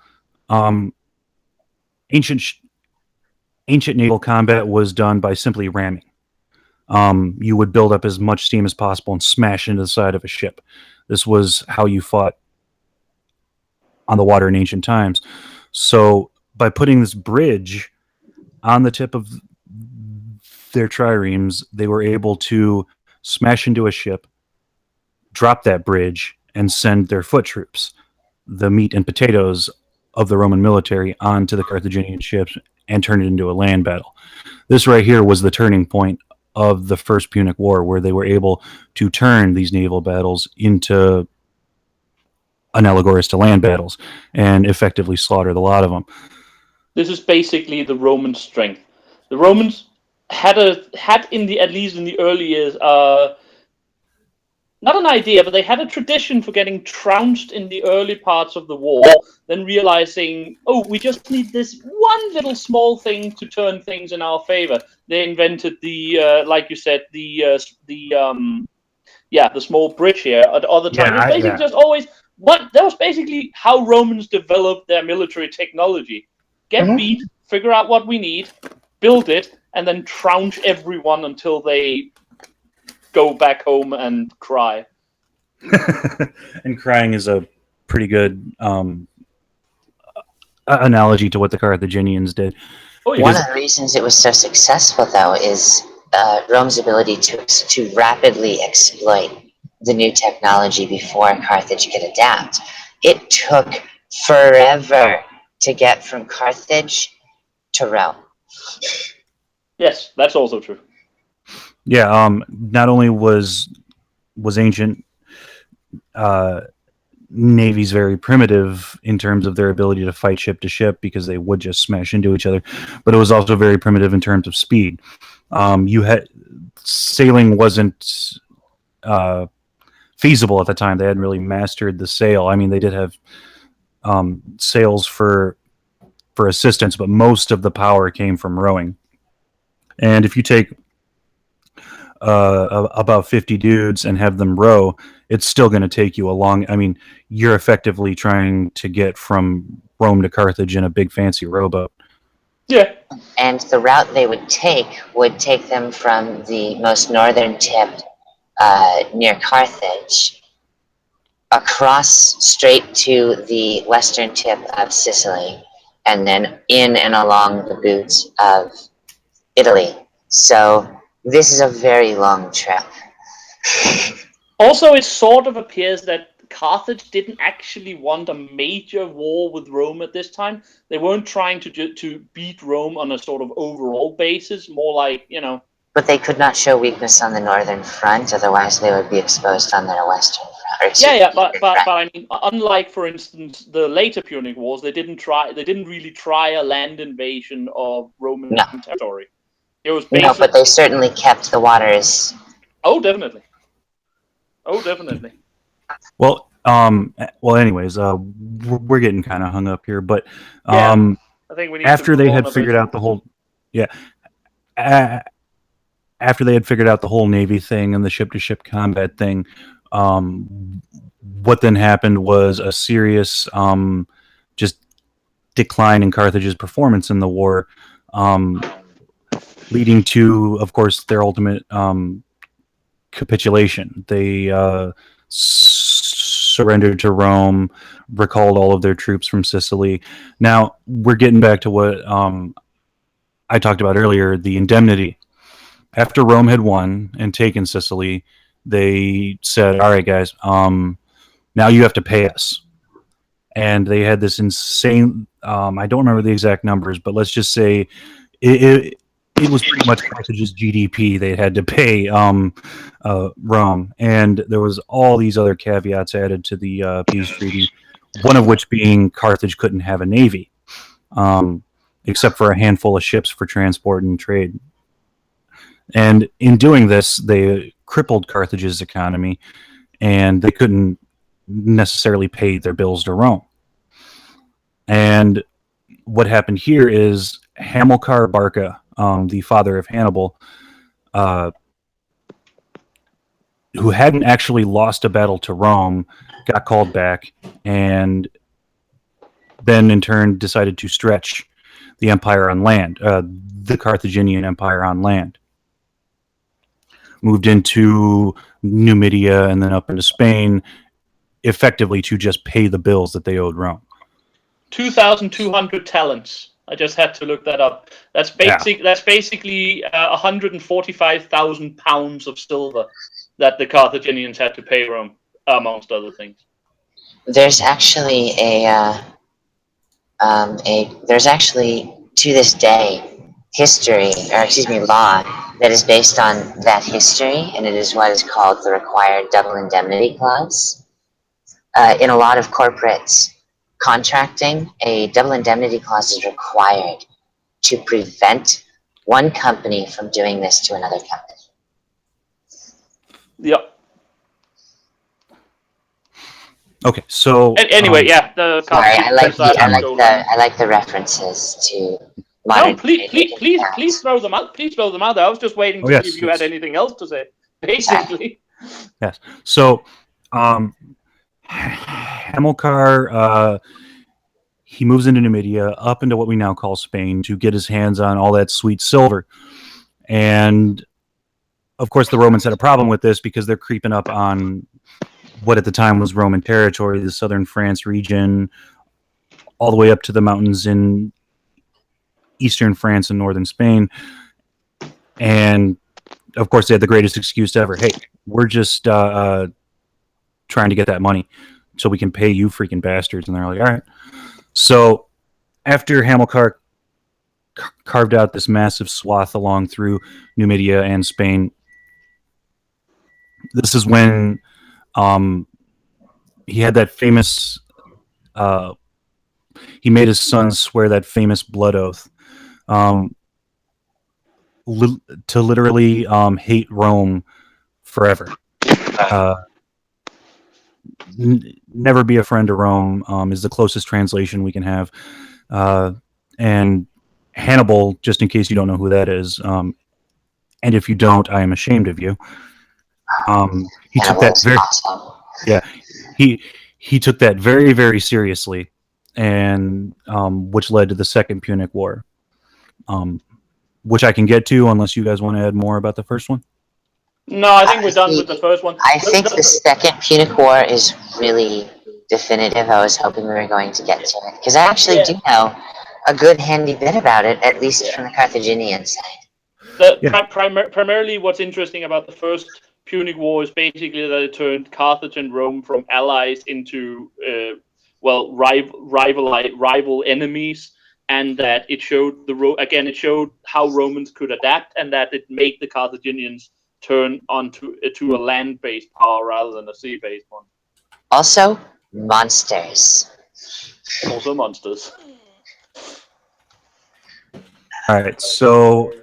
um, ancient ancient naval combat was done by simply ramming. You would build up as much steam as possible and smash into the side of a ship. This was how you fought on the water in ancient times. So, by putting this bridge on the tip of their triremes, they were able to smash into a ship, drop that bridge, and send their foot troops. the meat and potatoes of the Roman military onto the Carthaginian ships and turn it into a land battle. This right here was the turning point of the First Punic War, where they were able to turn these naval battles into analogous to land battles and effectively slaughtered a lot of them. This is basically the Roman strength. The Romans had in the, at least in the early years, not an idea, but they had a tradition for getting trounced in the early parts of the war, then realizing, oh, we just need this one little small thing to turn things in our favor. They invented the, like you said, the small bridge here at other time. It was basically just always that was basically how Romans developed their military technology. Get Mhm. beat, figure out what we need, build it, and then trounce everyone until they go back home and cry. And crying is a pretty good analogy to what the Carthaginians did. Oh yeah. One of the reasons it was so successful, though, is Rome's ability to rapidly exploit the new technology before Carthage could adapt. It took forever to get from Carthage to Rome. Yes, that's also true. Yeah, not only was ancient navies very primitive in terms of their ability to fight ship to ship because they would just smash into each other, but it was also very primitive in terms of speed. You had sailing wasn't feasible at the time. They hadn't really mastered the sail. I mean, they did have sails for assistance, but most of the power came from rowing. And if you take about 50 dudes and have them row, it's still going to take you a long. I mean, you're effectively trying to get from Rome to Carthage in a big fancy rowboat. Yeah. And the route they would take them from the most northern tip near Carthage across straight to the western tip of Sicily, and then in and along the boots of Italy. So this is a very long trip. Also, it sort of appears that Carthage didn't actually want a major war with Rome at this time. They weren't trying to beat Rome on a sort of overall basis, more like, But they could not show weakness on the northern front, otherwise they would be exposed on their western front. but I mean, unlike, for instance, the later Punic Wars, they didn't really try a land invasion of Roman No, territory. It was no, basically, but they certainly kept the waters. oh, definitely. Oh, definitely. Well, anyways, we're getting kind of hung up here, but Yeah, I think we need to after move they on had a figured bit. out the whole, yeah, after they had figured out the whole Navy thing and the ship to ship combat thing, what then happened was a serious just decline in Carthage's performance in the war, leading to, of course, their ultimate capitulation. They surrendered to Rome, recalled all of their troops from Sicily. Now, we're getting back to what I talked about earlier, the indemnity. After Rome had won and taken Sicily, they said, all right, guys, now you have to pay us. And they had this insane, I don't remember the exact numbers, but let's just say it was pretty much Carthage's GDP they had to pay Rome. And there was all these other caveats added to the peace treaty, one of which being Carthage couldn't have a navy, except for a handful of ships for transport and trade. And in doing this, they crippled Carthage's economy, and they couldn't necessarily pay their bills to Rome. And what happened here is Hamilcar Barca, the father of Hannibal, who hadn't actually lost a battle to Rome, got called back, and then in turn decided to stretch the empire on land, the Carthaginian Empire on land. Moved into Numidia and then up into Spain, effectively to just pay the bills that they owed Rome. 2,200 talents. I just had to look that up. That's basically 145,000 pounds of silver that the Carthaginians had to pay Rome, amongst other things. there's actually there's actually to this day history, or excuse me, law that is based on that history, and it is what is called the required double indemnity clause. In a lot of corporate contracting, a double indemnity clause is required to prevent one company from doing this to another company. Yeah. Okay, so Anyway, yeah, the Sorry, Carthaginians are stolen. I like the references to No, modern day please throw them out. Please throw them out. I was just waiting oh to see if yes, you had yes, anything else to say. Sorry. Basically, yes. So Hamilcar, he moves into Numidia, up into what we now call Spain, to get his hands on all that sweet silver. And of course, the Romans had a problem with this because they're creeping up on what at the time was Roman territory, the southern France region, all the way up to the mountains in eastern France and northern Spain. And of course, they had the greatest excuse ever. Hey, we're just trying to get that money so we can pay you freaking bastards. And they're like, all right. So after Hamilcar carved out this massive swath along through Numidia and Spain, this is when he had that famous. He made his sons swear that famous blood oath um, to literally hate Rome forever. Uh, Never be a friend to Rome is the closest translation we can have. And Hannibal, just in case you don't know who that is, and if you don't, I am ashamed of you. He took Hannibal that is very, awesome. yeah, he he took that very, very seriously, and which led to the Second Punic War, um, which I can get to unless you guys want to add more about the first one. no, I think I we're done with think the first one. I think the second Punic War is really definitive. I was hoping we were going to get to it because I actually Yeah, do know a good handy bit about it, at least yeah. from the Carthaginian side. Yeah. Primarily, what's interesting about the first Punic War is basically that it turned Carthage and Rome from allies into rival enemies, and that it showed it showed how Romans could adapt, and that it made the Carthaginians turn onto to a land-based power rather than a sea-based one. Also, monsters. Also monsters. All right. So,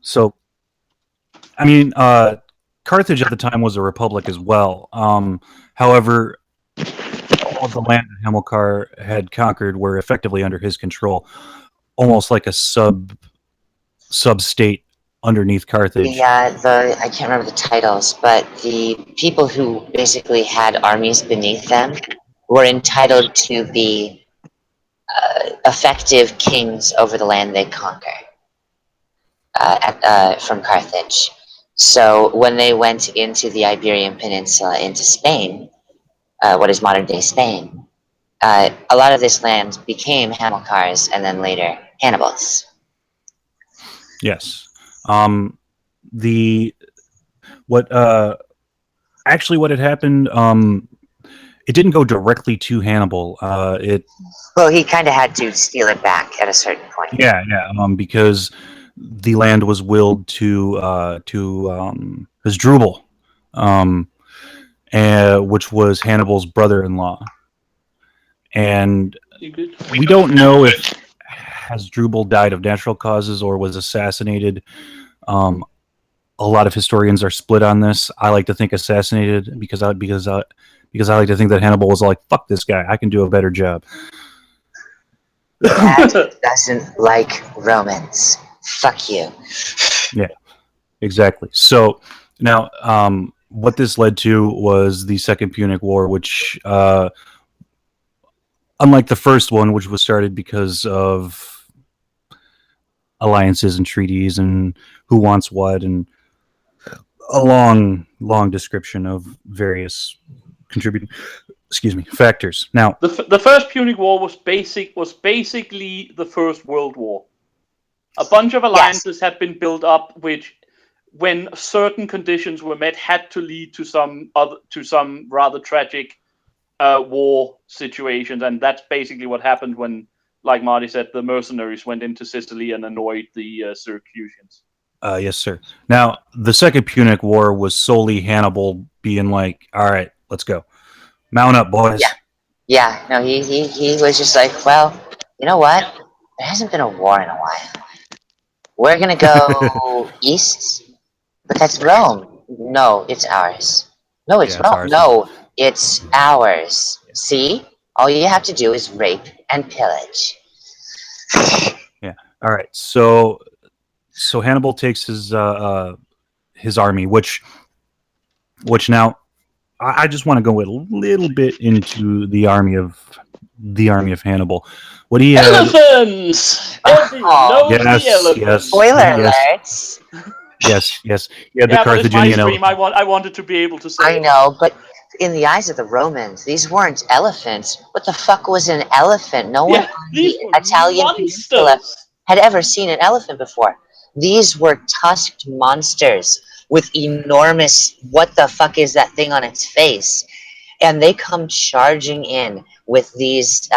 so I mean, Carthage at the time was a republic as well. However, all of the land that Hamilcar had conquered were effectively under his control, almost like a sub state underneath Carthage. The I can't remember the titles, but the people who basically had armies beneath them were entitled to be effective kings over the land they conquer from Carthage. So when they went into the Iberian Peninsula, into Spain, what is modern day Spain, a lot of this land became Hamilcar's and then later Hannibal's. Yes. The what actually what had happened. It didn't go directly to Hannibal. It Well, he kind of had to steal it back at a certain point. yeah. Because the land was willed to Hasdrubal, um, which was Hannibal's brother-in-law, and we don't know if Hasdrubal died of natural causes or was assassinated. Um, a lot of historians are split on this. I like to think assassinated because I like to think that Hannibal was like, "Fuck this guy, I can do a better job." Dad doesn't like Romans. Fuck you. Yeah, exactly. So now, what this led to was the Second Punic War, which, unlike the first one, which was started because of alliances and treaties and who wants what, and a long description of various contributing, factors. Now, The first Punic War was basically the First World War. A bunch of Yes. alliances had been built up, which when certain conditions were met, had to lead to some rather tragic war situations, and that's basically what happened when, like Marty said, the mercenaries went into Sicily and annoyed the Syracusans. Yes, sir. Now, the Second Punic War was solely Hannibal being like, "All right, let's go, mount up, Yeah, boys." yeah. No, he was just like, well, you know what? There hasn't been a war in a while. We're gonna go east because Rome. No, it's ours. No, it's Yeah, it's Rome. ours. No, it's ours. See, all you have to do is rape and pillage. Yeah. All right. So Hannibal takes his army, which now I just want to go a little bit into the army of Hannibal. What he had, Elephants! Everyone Oh, knows the yes, yes, elephants. spoiler yes, alerts. yes. He had the Yeah, but it's my Carthaginian stream. elephant. I wanted to be able to say I it. know, but in the eyes of the Romans, these weren't elephants. What the fuck was an elephant? No one Yeah, on the these were Italian peninsula monsters. had ever seen an elephant before. These were tusked monsters with enormous, what the fuck is that thing on its face? And they come charging in with these.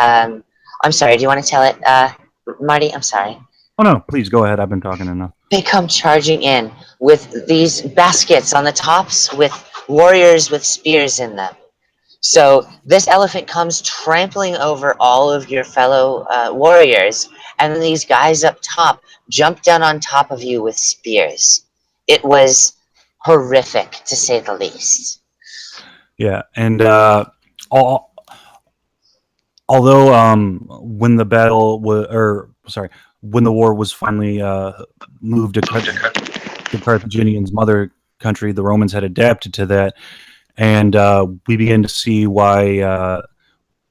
I'm sorry, do you want to tell it, Marty? I'm sorry. Oh no, please go ahead. I've been talking enough. They come charging in with these baskets on the tops with warriors with spears in them. So this elephant comes trampling over all of your fellow warriors, and then these guys up top jump down on top of you with spears. It was horrific, to say the least. Yeah, and all, although when the battle was, or sorry, when the war was finally moved to the Carthaginians' mother country, the Romans had adapted to that, and we began to see why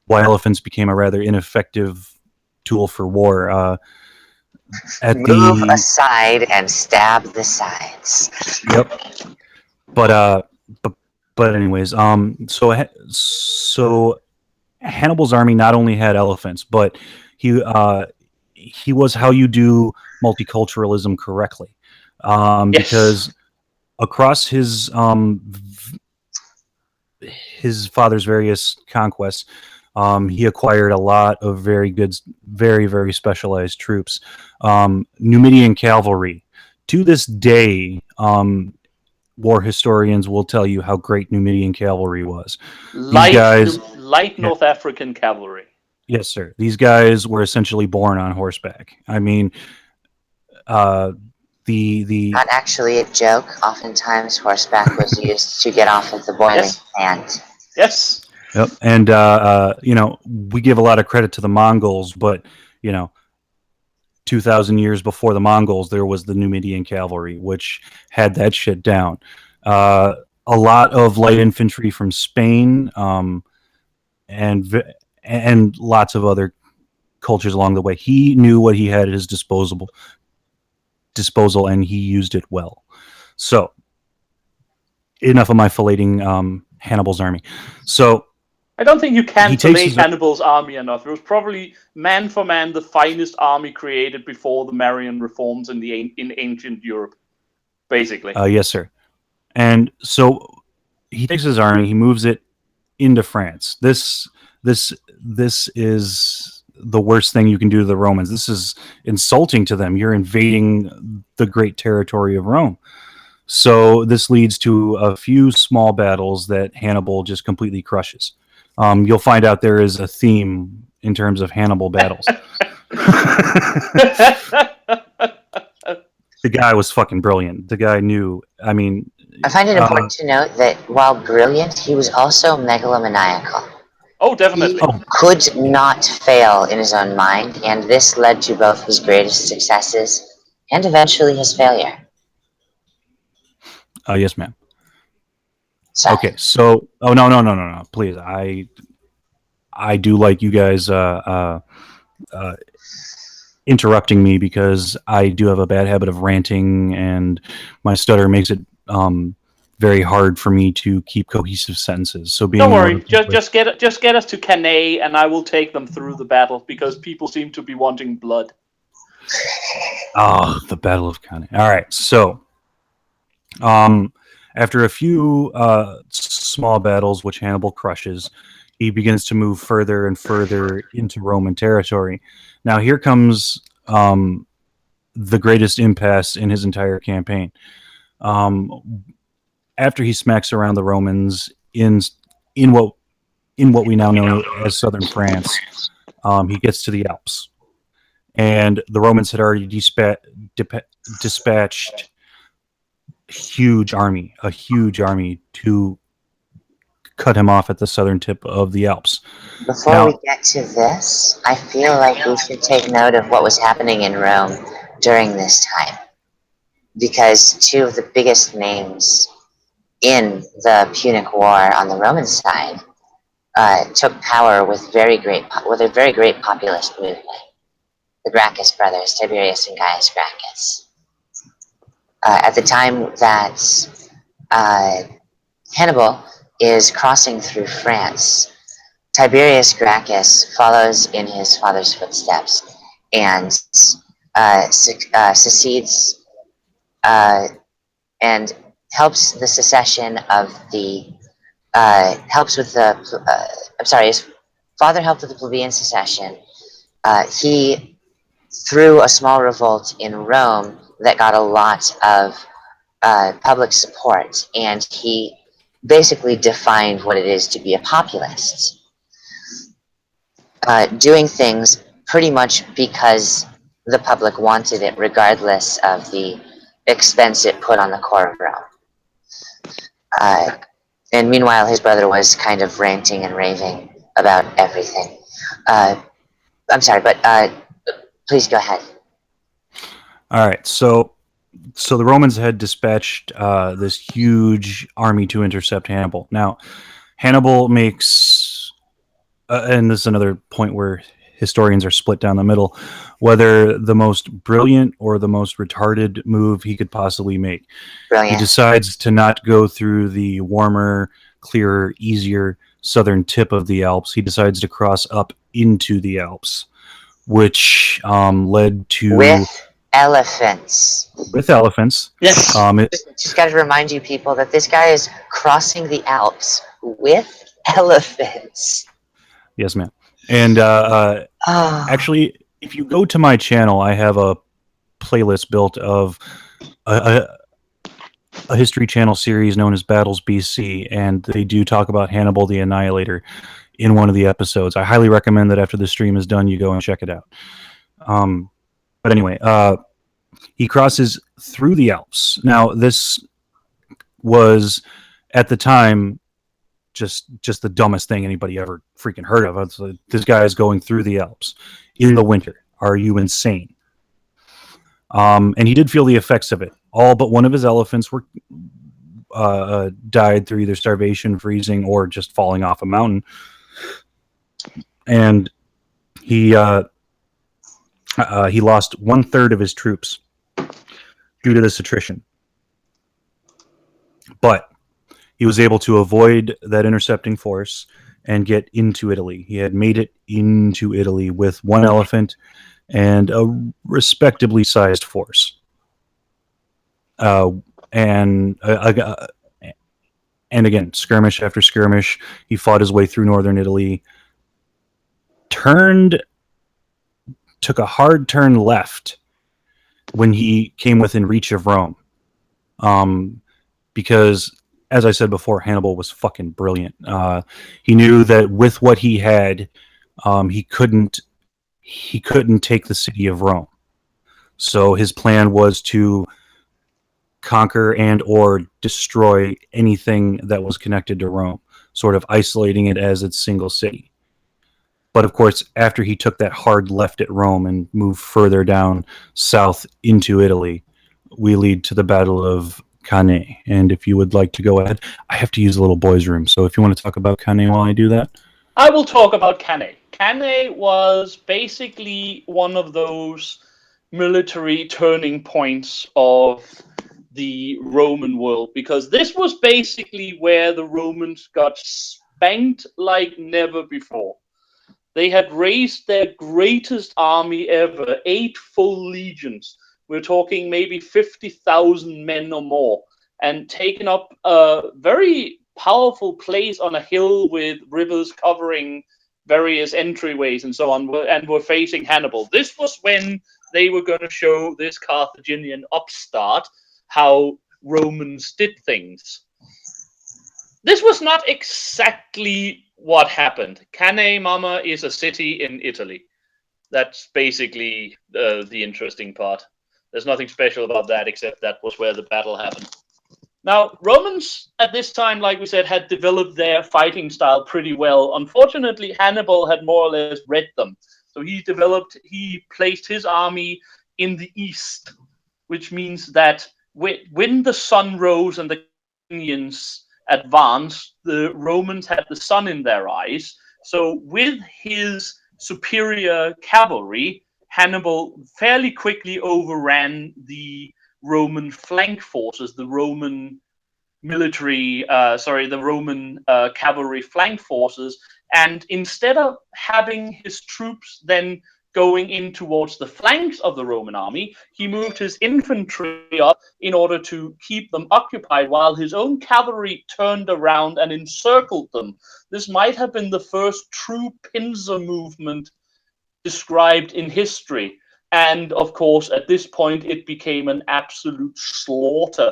elephants became a rather ineffective tool for war. At Move the aside and stab the sides. Yep, but but anyways, so Hannibal's army not only had elephants, but he he was how you do multiculturalism correctly, Yes. because across his father's various conquests, he acquired a lot of very good, very specialized troops. Numidian cavalry. To this day, war historians will tell you how great Numidian cavalry was. These guys, Light yeah, North African cavalry. yes, sir. These guys were essentially born on horseback. I mean, uh, the Not actually a joke. Oftentimes, horseback was used to get off of the boiling Yes. sand. Yes. Yep. And we give a lot of credit to the Mongols, but you know, 2,000 years before the Mongols, there was the Numidian cavalry, which had that shit down. A lot of light infantry from Spain, and lots of other cultures along the way. He knew what he had at his disposal, and he used it well. So, enough of my filleting Hannibal's army. So I don't think you can he takes fillet his Hannibal's army enough. It was probably man for man the finest army created before the Marian reforms in ancient Europe. Basically. yes, sir. And so he takes his army, he moves it into France. This is the worst thing you can do to the Romans. This is insulting to them. You're invading the great territory of Rome. So this leads to a few small battles that Hannibal just completely crushes. You'll find out there is a theme in terms of Hannibal battles. The guy was fucking brilliant. The guy knew. I mean, I find it uh, important to note that while brilliant, he was also megalomaniacal. Oh, He definitely. oh could not fail in his own mind, and this led to both his greatest successes and eventually his failure. yes, ma'am. Sorry. Okay, so no, please, I do like you guys uh, interrupting me because I do have a bad habit of ranting, and my stutter makes it very hard for me to keep cohesive sentences. So Don't being able worry. to think with Just get us to Cannae, and I will take them through the battle because people seem to be wanting blood. the Battle of Cannae. All right, so Um, After a few small battles, which Hannibal crushes, he begins to move further and further into Roman territory. Now, here comes the greatest impasse in his entire campaign. After he smacks around the Romans in what we now know as southern France, he gets to the Alps, and the Romans had already dispatched a huge army to cut him off at the southern tip of the Alps. Before we Now, get to this, I feel like we should take note of what was happening in Rome during this time, because two of the biggest names in the Punic War on the Roman side took power with a very great populist movement. The Gracchus brothers, Tiberius and Gaius Gracchus. At the time that uh, Hannibal is crossing through France, Tiberius Gracchus follows in his father's footsteps and succeeds uh, and helps the secession of the helps with the I'm sorry, his father helped with the plebeian secession. He threw a small revolt in Rome that got a lot of public support, and he basically defined what it is to be a populist, doing things pretty much because the public wanted it, regardless of the expense it put on the core of Rome. Uh, and meanwhile, his brother was kind of ranting and raving about everything. Uh, I'm sorry, but please go ahead. all right, so the Romans had dispatched this huge army to intercept Hannibal. Now, Hannibal makes, and this is another point where historians are split down the middle, whether the most brilliant or the most retarded move he could possibly make. He Brilliant. decides to not go through the warmer, clearer, easier southern tip of the Alps. He decides to cross up into the Alps, which led to With elephants. with elephants. Yes. Just got to remind you people that this guy is crossing the Alps with elephants. Yes, ma'am. And Ah, actually, if you go to my channel, I have a playlist built of a, a History Channel series known as Battles BC, and they do talk about Hannibal the Annihilator in one of the episodes. I highly recommend that after the stream is done, you go and check it out. Um, but anyway, he crosses through the Alps. Now, this was at the time just the dumbest thing anybody ever freaking heard of. It's like, this guy is going through the Alps in the winter. Are you insane? And he did feel the effects of it. All but one of his elephants were died through either starvation, freezing, or just falling off a mountain. And he lost 1/3 of his troops due to this attrition. But he was able to avoid that intercepting force and get into Italy. He had made it into Italy with one elephant and a respectably sized force. Uh, and and again, skirmish after skirmish, he fought his way through northern Italy. Took a hard turn left when he came within reach of Rome, because, as I said before, Hannibal was fucking brilliant. He knew that with what he had, he couldn't take the city of Rome. So his plan was to conquer and or destroy anything that was connected to Rome, sort of isolating it as its single city. But of course, after he took that hard left at Rome and moved further down south into Italy, we lead to the Battle of Cannae. And if you would like to go ahead, I have to use a little boys' room. So if you want to talk about Cannae while I do that. I will talk about Cannae. Cannae was basically one of those military turning points of the Roman world, because this was basically where the Romans got spanked like never before. They had raised their greatest army ever, 8 full legions. We're talking maybe 50,000 men or more. and taken up a very powerful place on a hill with rivers covering various entryways and so on, and were facing Hannibal. This was when they were going to show this Carthaginian upstart how Romans did things. This was not exactly what happened. Cannae Mama is a city in Italy. That's basically the interesting part. There's nothing special about that except that was where the battle happened. Now, Romans at this time, like we said, had developed their fighting style pretty well. Unfortunately, Hannibal had more or less read them. So he placed his army in the east, which means that when the sun rose and the Carthaginians advanced, the Romans had the sun in their eyes. So with his superior cavalry, Hannibal fairly quickly overran the Roman flank forces, the Roman the Roman cavalry flank forces, and instead of having his troops then going in towards the flanks of the Roman army, he moved his infantry up in order to keep them occupied while his own cavalry turned around and encircled them. This might have been the first true pincer movement described in history. And of course, at this point, it became an absolute slaughter.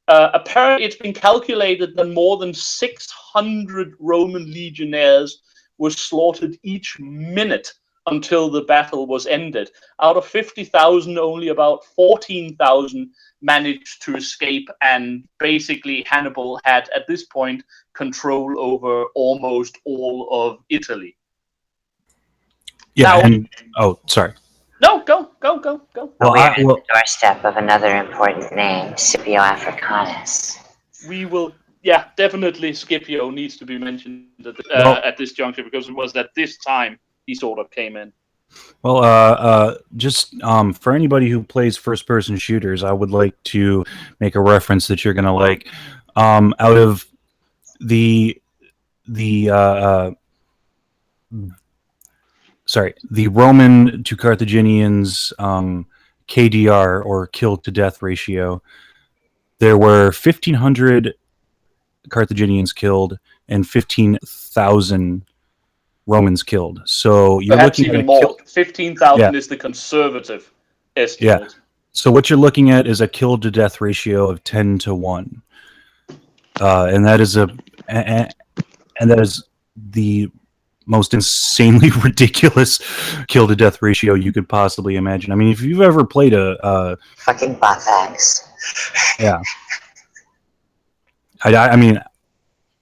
Apparently, it's been calculated that more than 600 Roman legionnaires were slaughtered each minute until the battle was ended. Out of 50,000, only about 14,000 managed to escape, and basically Hannibal had at this point control over almost all of Italy. Yeah, Now, and sorry. no, go. But we're at the doorstep of another important name, Scipio Africanus. We will, yeah, definitely Scipio needs to be mentioned at this juncture because it was at this time he sort of came in. Well, just for anybody who plays first-person shooters, I would like to make a reference that you're going to like. Out of the Roman to Carthaginians KDR, or kill to death ratio, there were 1,500 Carthaginians killed and 15,000 Romans killed. So you're perhaps looking even at more. 15,000 yeah. is the conservative estimate. Yeah. So what you're looking at is a kill to death ratio of 10 to 1. And that is the most insanely ridiculous kill to death ratio you could possibly imagine. I mean, if you've ever played a fucking Bothax. Yeah. I mean,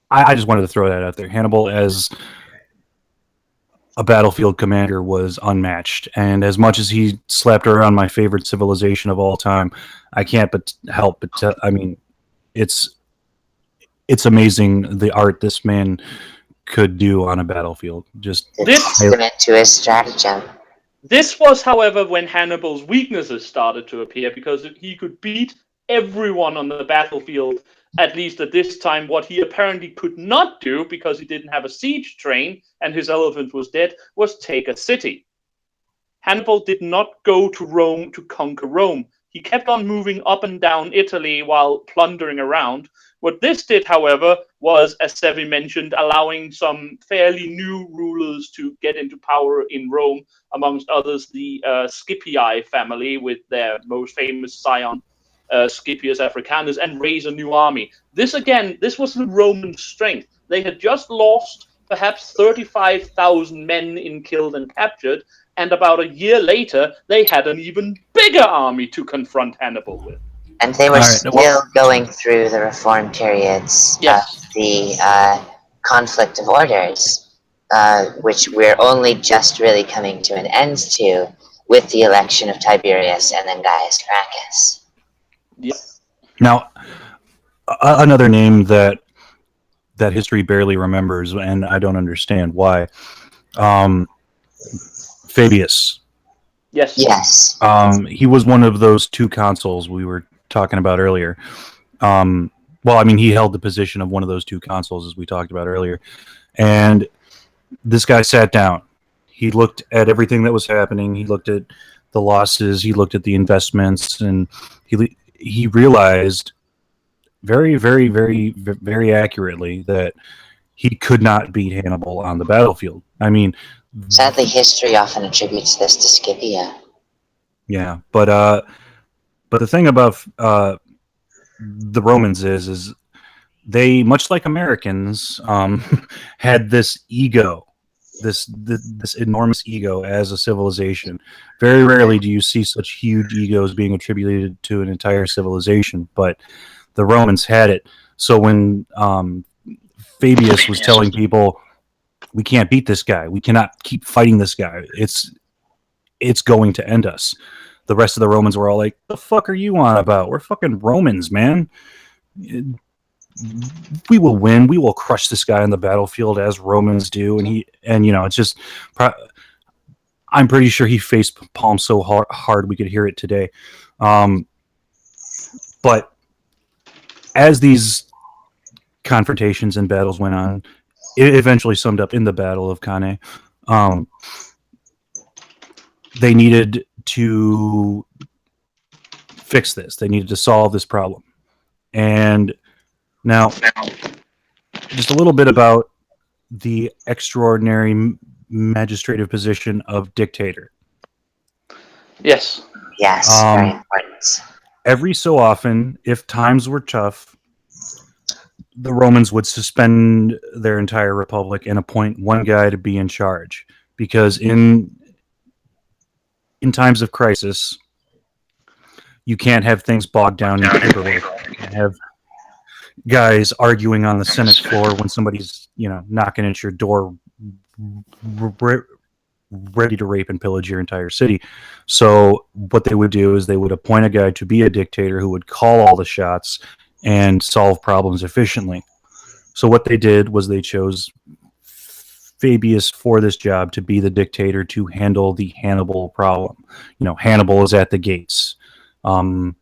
I just wanted to throw that out there. Hannibal as a battlefield commander was unmatched, and as much as he slapped around my favorite civilization of all time, I can't but help but I mean, it's amazing the art this man could do on a battlefield. Just testament to his stratagem. This was, however, when Hannibal's weaknesses started to appear, because he could beat everyone on the battlefield, at least at this time. What he apparently could not do, because he didn't have a siege train and his elephant was dead, was take a city. Hannibal did not go to Rome to conquer Rome. He kept on moving up and down Italy while plundering around. What this did, however, was, as Sevvie mentioned, allowing some fairly new rulers to get into power in Rome, amongst others the Scipii family with their most famous scion, Scipius Africanus, and raise a new army. This was the Roman strength. They had just lost perhaps 35,000 men in killed and captured, and about a year later, they had an even bigger army to confront Hannibal with. And they were still going through the reform periods of the conflict of orders, which we're only just really coming to an end to with the election of Tiberius and then Gaius Gracchus. Yep. Now, another name that history barely remembers, and I don't understand why. Fabius. Yes. He was one of those two consuls we were talking about earlier. Well, I mean, he held the position of one of those two consuls, as we talked about earlier. And this guy sat down. He looked at everything that was happening. He looked at the losses. He looked at the investments, and he realized very, very, very, very accurately that he could not beat Hannibal on the battlefield. I mean, Sadly, history often attributes this to Scipio. yeah, but the thing about the Romans is they, much like Americans, had this ego, this enormous ego as a civilization. Very rarely do you see such huge egos being attributed to an entire civilization, but the Romans had it. So when Fabius was telling people, "We can't beat this guy. We cannot keep fighting this guy. It's going to end us." The rest of the Romans were all like, "The fuck are you on about? We're fucking Romans, man. We will win. We will crush this guy on the battlefield as Romans do." And it's just, I'm pretty sure he face palmed so hard we could hear it today. But as these confrontations and battles went on, it eventually summed up in the Battle of Cannae. They needed to fix this. They needed to solve this problem. And now, just a little bit about the extraordinary magistrative position of dictator. Yes. Yes, very important. Every so often, if times were tough, the Romans would suspend their entire republic and appoint one guy to be in charge. Because in times of crisis, you can't have things bogged down in paperwork. You can't have guys arguing on the Senate floor when somebody's knocking at your door, ready to rape and pillage your entire city. So what they would do is they would appoint a guy to be a dictator who would call all the shots and solve problems efficiently. So what they did was they chose Fabius for this job to be the dictator to handle the Hannibal problem. Hannibal is at the gates. And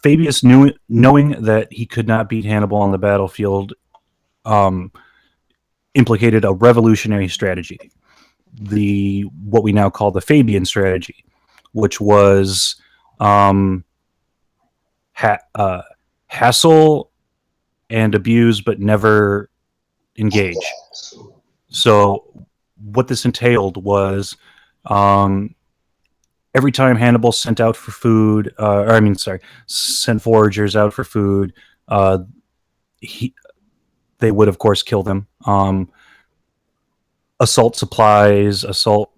Fabius knowing that he could not beat Hannibal on the battlefield, implicated a revolutionary strategy, what we now call the Fabian strategy, which was hassle and abuse, but never engage. So what this entailed was, every time Hannibal sent out for food, sent foragers out for food, they would, of course, kill them. Assault supplies, assault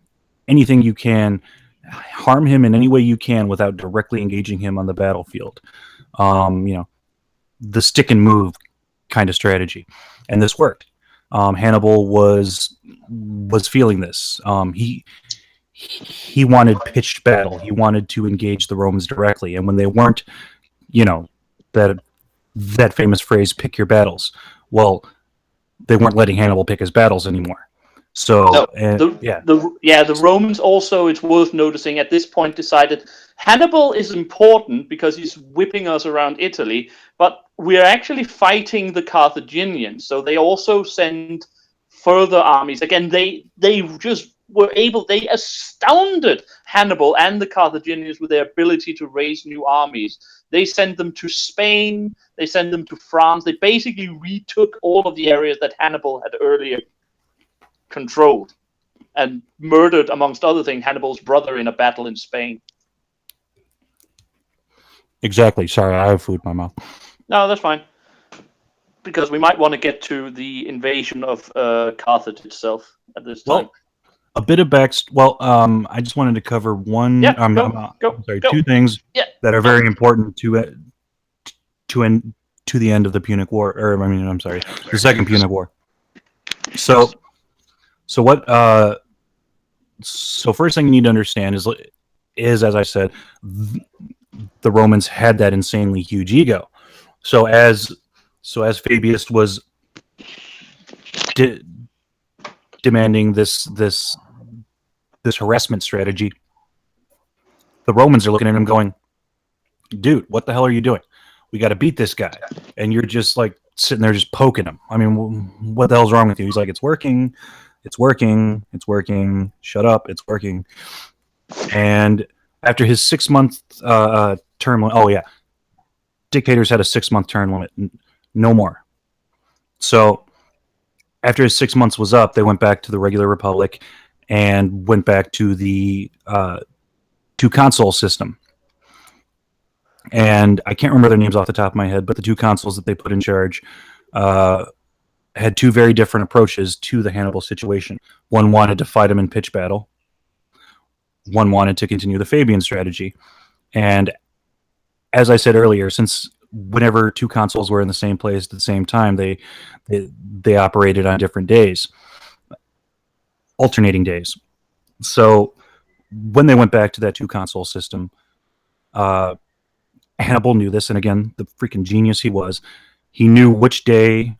anything you can, harm him in any way you can without directly engaging him on the battlefield. The stick and move kind of strategy, and this worked. Hannibal was feeling this. He wanted pitched battle. He wanted to engage the Romans directly, and when they weren't, that famous phrase, "Pick your battles." Well, they weren't letting Hannibal pick his battles anymore. So, the Romans also, it's worth noticing, at this point decided Hannibal is important because he's whipping us around Italy, but we're actually fighting the Carthaginians. So they also send further armies. Again, they just were able, they astounded Hannibal and the Carthaginians with their ability to raise new armies. They sent them to Spain, they sent them to France. They basically retook all of the areas that Hannibal had earlier controlled and murdered, amongst other things, Hannibal's brother in a battle in Spain. Exactly. Sorry, I have food in my mouth. No, that's fine. Because we might want to get to the invasion of Carthage itself at this time. Well, a bit of backstory. Well, I just wanted to cover one. Two things that are very important to the end of the Punic War. The Second Punic War. So what? So first thing you need to understand is as I said, the Romans had that insanely huge ego. So as Fabius was demanding this harassment strategy, the Romans are looking at him going, "Dude, what the hell are you doing? We got to beat this guy." And you're just like sitting there just poking him. I mean, what the hell's wrong with you? He's like, "It's working. It's working. It's working. Shut up. It's working." And after his 6-month term limit. Oh yeah, dictators had a 6-month term limit, no more. So after his 6 months was up, they went back to the regular republic and went back to the two consul system. And I can't remember their names off the top of my head, but the two consuls that they put in charge had two very different approaches to the Hannibal situation. One wanted to fight him in pitch battle. One wanted to continue the Fabian strategy. And as I said earlier, since whenever two consuls were in the same place at the same time, they operated on different days, alternating days. So when they went back to that two consul system, Hannibal knew this, and again, the freaking genius he was, he knew which day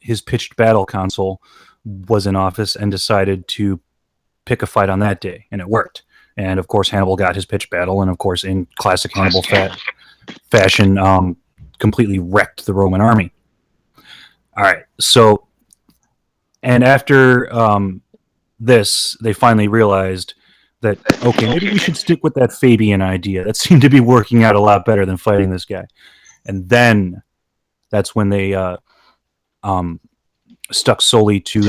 his pitched battle consul was in office and decided to pick a fight on that day, and it worked. And of course, Hannibal got his pitched battle, and of course, in classic Hannibal fashion, completely wrecked the Roman army. All right, so, and after this, they finally realized that, okay, maybe we should stick with that Fabian idea. That seemed to be working out a lot better than fighting this guy. And then that's when they stuck solely to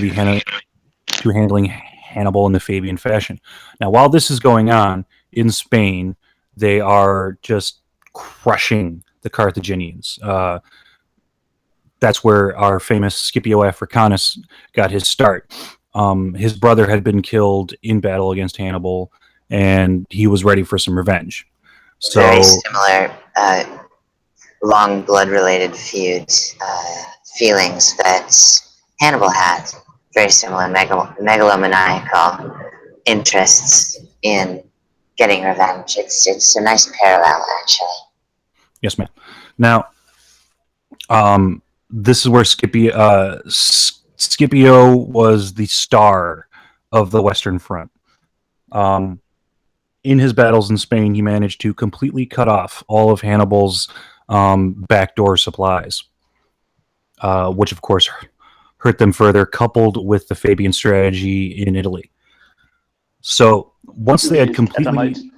handling Hannibal in the Fabian fashion. Now, while this is going on in Spain, they are just crushing the Carthaginians. That's where our famous Scipio Africanus got his start. His brother had been killed in battle against Hannibal, and he was ready for some revenge. So, very similar long blood-related feelings that Hannibal had. Very similar megalomaniacal interests in getting revenge. It's a nice parallel, actually. yes, ma'am. Now, this is where Scipio was the star of the Western Front. In his battles in Spain, he managed to completely cut off all of Hannibal's backdoor supplies, which of course hurt them further, coupled with the Fabian strategy in Italy. So once they had completely...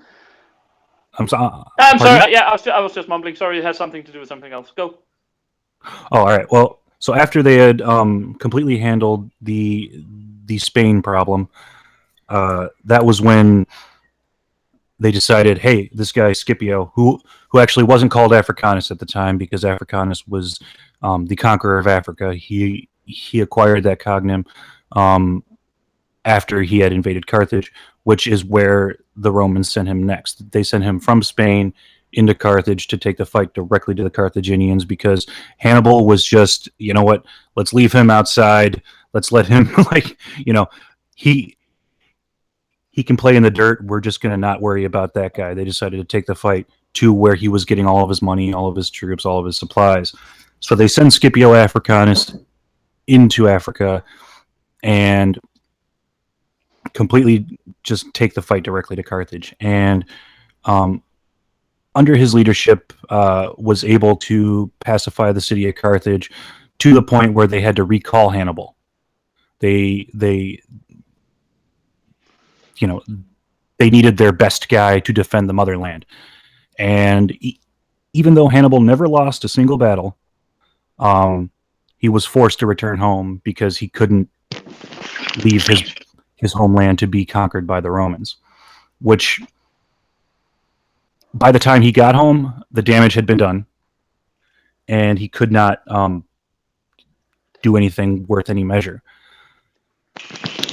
I'm sorry. Yeah, I was just mumbling. Sorry, it has something to do with something else. Go. Oh, all right. Well, so after they had completely handled the Spain problem, that was when they decided, hey, this guy Scipio, who actually wasn't called Africanus at the time because Africanus was the conqueror of Africa. He acquired that cognomen after he had invaded Carthage, which is where the Romans sent him next. They sent him from Spain into Carthage to take the fight directly to the Carthaginians because Hannibal was just, you know what, let's leave him outside. Let's let him, he can play in the dirt. We're just going to not worry about that guy. They decided to take the fight to where he was getting all of his money, all of his troops, all of his supplies. So they send Scipio Africanus into Africa and completely just take the fight directly to Carthage. And under his leadership, was able to pacify the city of Carthage to the point where they had to recall Hannibal. They needed their best guy to defend the motherland. And even though Hannibal never lost a single battle, he was forced to return home because he couldn't leave his homeland to be conquered by the Romans, which by the time he got home, the damage had been done, and he could not do anything worth any measure.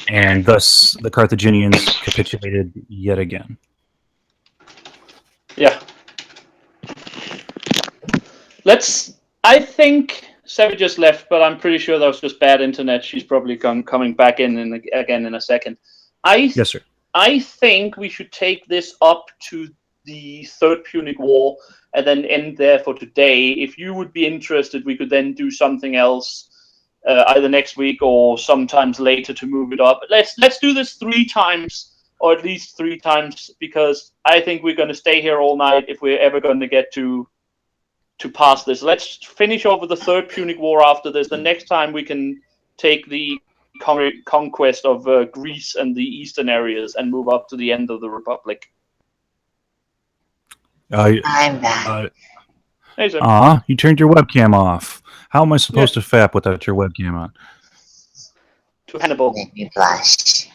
And thus, the Carthaginians capitulated yet again. Yeah. I think Sevvie just left, but I'm pretty sure that was just bad internet. She's probably coming back in again in a second. Yes, sir. I think we should take this up to the Third Punic War and then end there for today. If you would be interested, we could then do something else either next week or sometimes later to move it up. Let's do this 3 times, or at least 3 times, because I think we're going to stay here all night if we're ever going to get to pass this. Let's finish off with the Third Punic War after this. The next time we can take the conquest of Greece and the eastern areas and move up to the end of the Republic. Uh, I'm back. uh, Hey, sir. you turned your webcam off. How am I Yeah, supposed to fap without your webcam on? to Hannibal. Make me blush.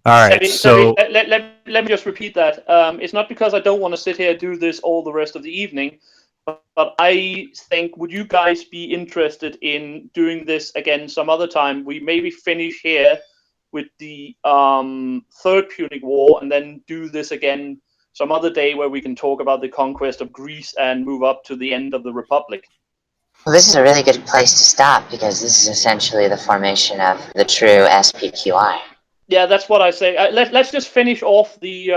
All right, Sevvie, so let me just repeat that. It's not because I don't want to sit here and do this all the rest of the evening, but I think would you guys be interested in doing this again some other time? We maybe finish here with the third Punic War, and then do this again some other day where we can talk about the conquest of Greece and move up to the end of the Republic. Well, this is a really good place to stop because this is essentially the formation of the true SPQR. Yeah, that's what I say. Let's just finish off the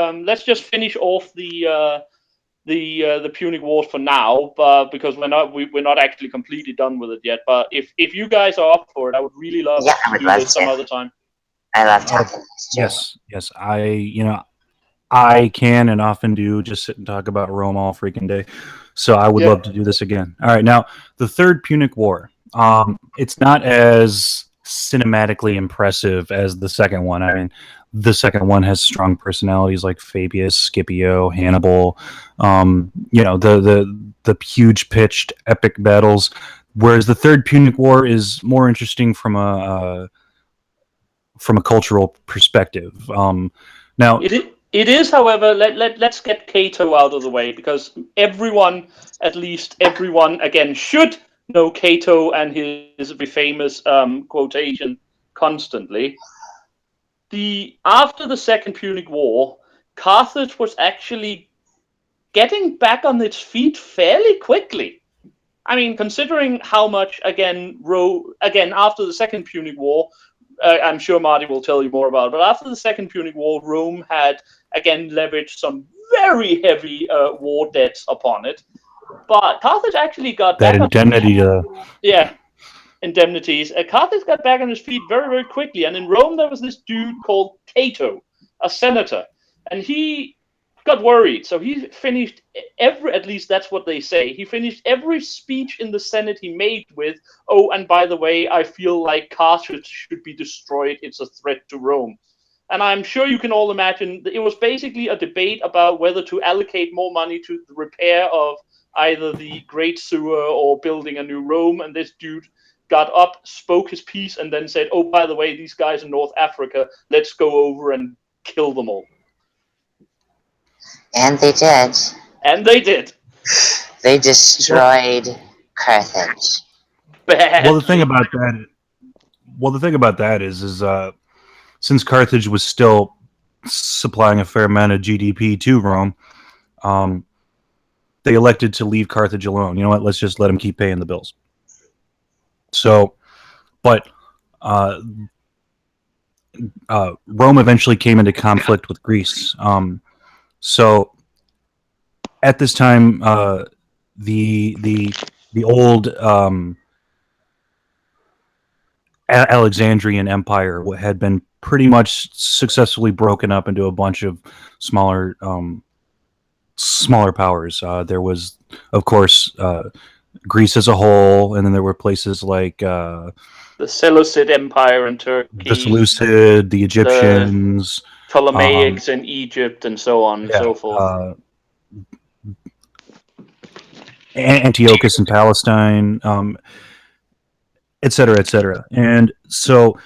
the Punic Wars for now, but because we're not actually completely done with it yet. But if you guys are up for it, I would really love Yeah, I to would do love this some to. other time. I love uh, talking history. yes, I can and often do just sit and talk about Rome all freaking day. So I would Yeah, love to do this again. All right, now the third Punic War. It's not as cinematically impressive as the second one. I mean, the second one has strong personalities like Fabius, Scipio, Hannibal. The huge pitched epic battles. Whereas the third Punic War is more interesting from a cultural perspective. Now, it is. However, let's get Cato out of the way because everyone, at least everyone, again should know Cato and his famous quotation constantly. The After the Second Punic War, Carthage was actually getting back on its feet fairly quickly. I mean, considering how much again after the Second Punic War, I'm sure Marty will tell you more about it. But after the Second Punic War, Rome had again leveraged some very heavy war debts upon it. But Carthage actually got that back on indemnity to yeah indemnities. Carthage got back on his feet very very quickly, and in Rome there was this dude called Cato, a senator, and he got worried. So he finished every, at least that's what they say, he finished every speech in the Senate he made with, "Oh, and by the way, I feel like Carthage should be destroyed. It's a threat to Rome." And I'm sure you can all imagine it was basically a debate about whether to allocate more money to the repair of either the Great Sewer or building a new Rome. And this dude got up, spoke his piece, and then said, "Oh, by the way, these guys in North Africa, let's go over and kill them all." And they did. And they did. They well, destroyed Carthage. well, the thing Badly. about that, is since Carthage was still supplying a fair amount of GDP to Rome, um, they elected to leave Carthage alone. You know what? Let's just let them keep paying the bills. So, but uh, Rome eventually came into conflict with Greece. So at this time, the old Alexandrian Empire had been pretty much successfully broken up into a bunch of smaller smaller powers. There was, of course, Greece as a whole, and then there were places like The Seleucid Empire in the Turkey, Seleucid, the the Egyptians, um, Ptolemaics in Egypt, and so on and yeah, so forth. Antiochus in Palestine, et cetera, et cetera. And so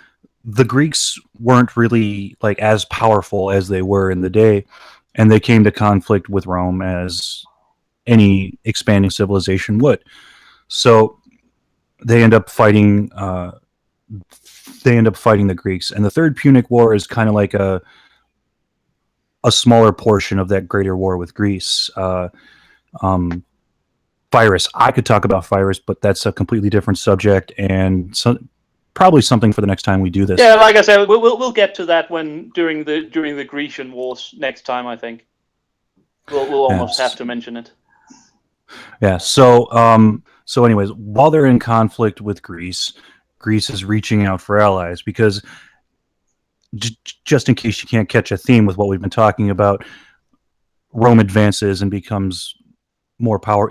the Greeks weren't really like as powerful as they were in the day, and they came to conflict with Rome as any expanding civilization would. So they end up fighting. They end up fighting the Greeks, and the Third Punic War is kind of like a smaller portion of that greater war with Greece. Um, Virus. I could talk about virus, but that's a completely different subject, and so probably something for the next time we do this. Yeah, like I said, we'll get to that when during the Grecian Wars next time. I think we'll almost have Yes. to mention it. Yeah. So anyways, while they're in conflict with Greece, Greece is reaching out for allies because just in case you can't catch a theme with what we've been talking about, Rome advances and becomes more power.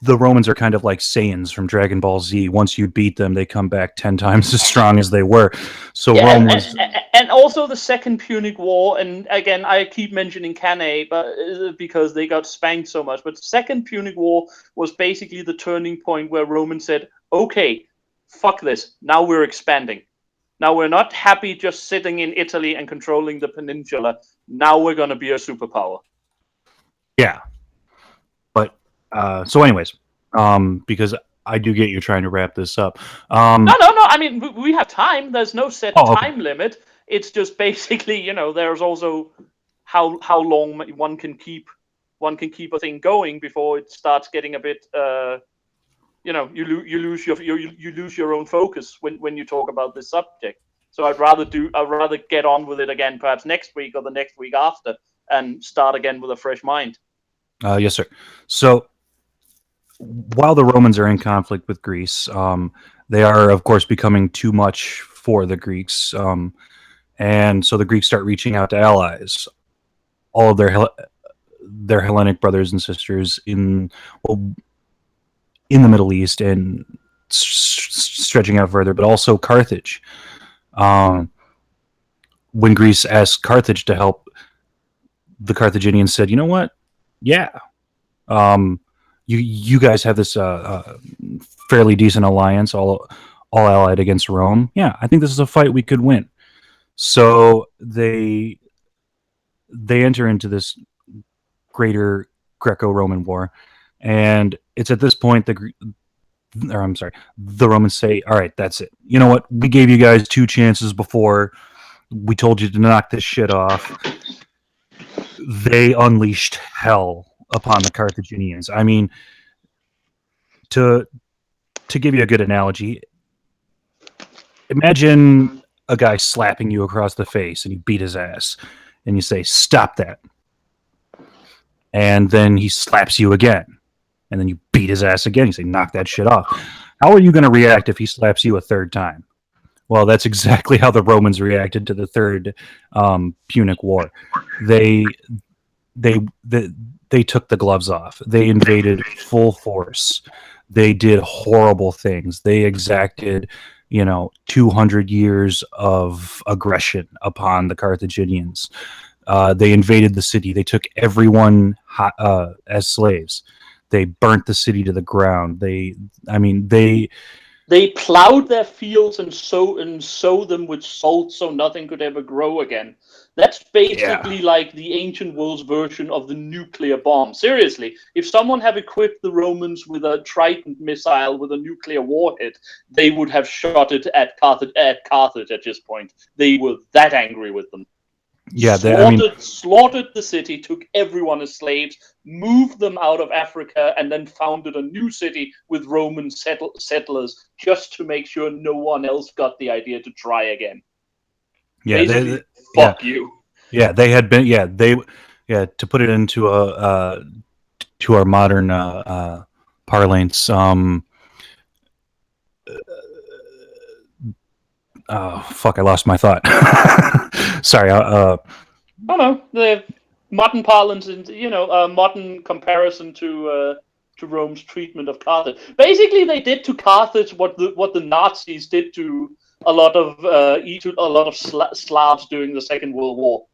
the Romans are kind of like Saiyans from Dragon Ball Z. Once you beat them, they come back 10 times as strong as they were. So Yeah, Rome was, and also the Second Punic War, and again, I keep mentioning Cannae, but because they got spanked so much. But the Second Punic War was basically the turning point where Roman said, "Okay, fuck this. Now we're expanding. Now we're not happy just sitting in Italy and controlling the peninsula. Now we're gonna be a superpower." yeah. But so, anyways, because I do get you trying to wrap this up. No. I mean, we have time. There's no set Oh, okay. time limit. It's just basically, there's also how long one can keep a thing going before it starts getting a bit. You lose you lose your own focus when you talk about this subject. So I'd rather get on with it again, perhaps next week or the next week after, and start again with a fresh mind. Yes, sir. So while the Romans are in conflict with Greece, they are, of course, becoming too much for the Greeks. And so the Greeks start reaching out to allies, all of their Hellenic brothers and sisters well, in the Middle East and stretching out further, but also Carthage. Um, when Greece asked Carthage to help, the Carthaginians said, "You know what? Yeah, um, you guys have this fairly decent alliance, all allied against Rome. Yeah, I think this is a fight we could win." So they enter into this greater Greco-Roman war, and it's at this point the Romans say, "All right, that's it. You know what? We gave you guys two chances before. We told you to knock this shit off." They unleashed hell upon the Carthaginians. I mean, to to give you a good analogy, imagine a guy slapping you across the face and you beat his ass, and you say, "Stop that," and then he slaps you again, and then you beat his ass again. You say, "Knock that shit off." How are you going to react if he slaps you a third time? Well, that's exactly how the Romans reacted to the third Punic War. They they they, they took the gloves off. They invaded full force. They did horrible things. They exacted, 200 years of aggression upon the Carthaginians. They invaded the city. They took everyone as slaves. They burnt the city to the ground. I mean, They plowed their fields and sow them with salt so nothing could ever grow again. That's yeah, basically like the ancient world's version of the nuclear bomb. Seriously, if someone had equipped the Romans with a Trident missile with a nuclear warhead, they would have shot it at Carthage at this point. They were that angry with them. yeah. I mean, Slaughtered the city, took everyone as slaves, moved them out of Africa, and then founded a new city with Roman settlers just to make sure no one else got the idea to try again. yeah, Basically, yeah, fuck you. yeah. They had been, yeah, To put it into a to our modern parlance. Oh fuck! I lost my thought. Sorry. I don't know the modern parlance and modern comparison to Rome's treatment of Carthage. Basically, they did to Carthage what the Nazis did to a lot of Slavs during the Second World War.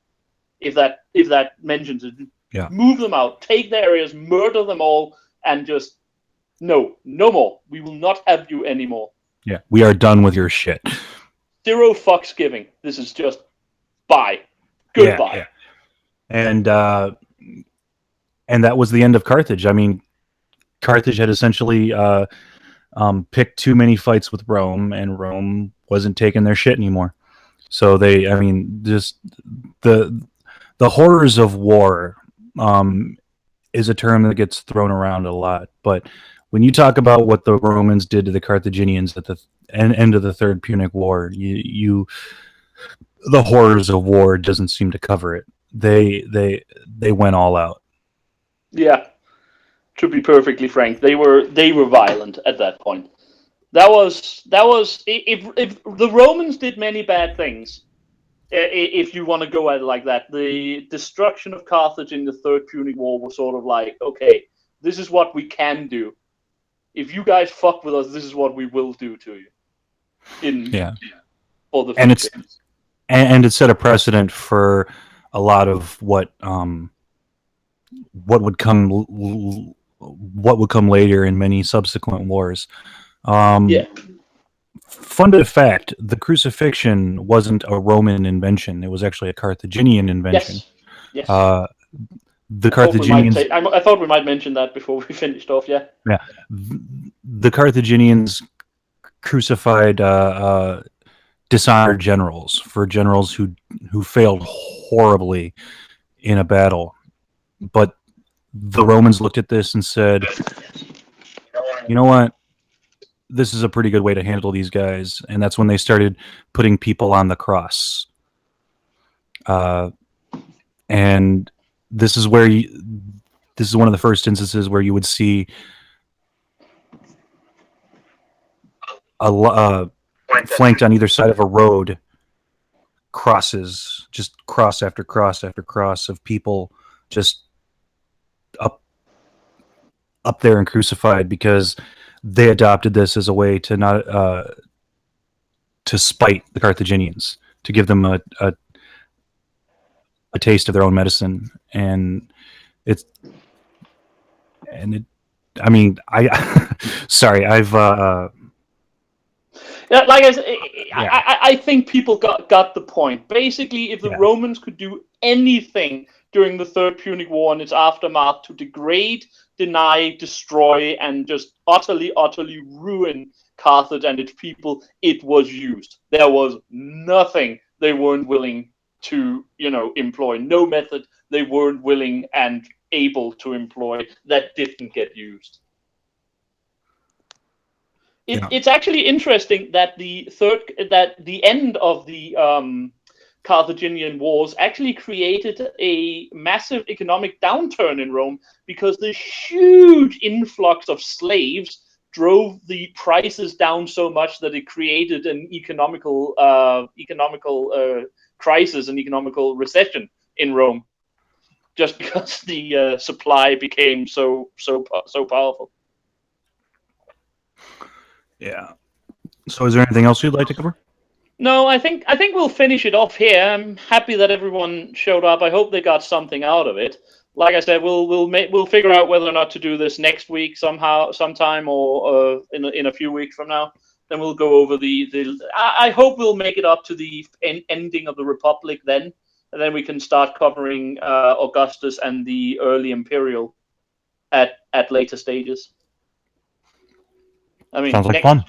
If that mentions it, Yeah, move them out, take their areas, murder them all, and just no more. We will not have you anymore. yeah. We are done with your shit. Zero fucks giving. This is just bye, Yeah, goodbye. yeah. And that was the end of Carthage. I mean, Carthage had essentially picked too many fights with Rome, and Rome wasn't taking their shit anymore. So I mean, just the the horrors of war is a term that gets thrown around a lot. But when you talk about what the Romans did to the Carthaginians at the end of the Third Punic War, the horrors of war doesn't seem to cover it. They went all out. Yeah, to be perfectly frank, they were violent at that point. That was if the Romans did many bad things. If you want to go at it like that, the destruction of Carthage in the Third Punic War was sort of like, okay, this is what we can do. if you guys fuck with us, this is what we will do to you in Yeah, for the and future. and it set a precedent for a lot of what would come what would come later in many subsequent wars. Yeah. Um, Fun bit of fact: the crucifixion wasn't a Roman invention; it was actually a Carthaginian invention. Yes. Yes. Uh, the I thought we might Carthaginians, say. I thought we might mention that before we finished off. Yeah. yeah, the Carthaginians crucified dishonored generals for generals who failed horribly in a battle. But the Romans looked at this and said, "You know what? This is a pretty good way to handle these guys." And that's when they started putting people on the cross. Uh, and this is where this is one of the first instances where you would see flanked on either side of a road crosses, just cross after cross after cross of people just up up there and crucified because they adopted this as a way to not to spite the Carthaginians, to give them a taste of their own medicine, and it's and it. I mean, I sorry, I've Yeah, like I said, yeah, I think people got the point. Basically, if the yeah, Romans could do anything during the Third Punic War and its aftermath to degrade, deny, destroy, and just utterly ruin Carthage and its people, it was used. There was nothing they weren't willing to, employ. No method they weren't willing and able to employ that didn't get used. yeah, It's actually interesting that the end of the Carthaginian wars actually created a massive economic downturn in Rome because the huge influx of slaves drove the prices down so much that it created an economical crisis, an economical recession in Rome, just because the supply became so powerful. yeah. So, is there anything else you'd like to cover? No, I think we'll finish it off here. I'm happy that everyone showed up. I hope they got something out of it. Like I said, we'll figure out whether or not to do this next week sometime, or in a few weeks from now. Then we'll go over the. I hope we'll make it up to the ending of the Republic then, and then we can start covering Augustus and the early Imperial at later stages. I mean, Sounds like fun.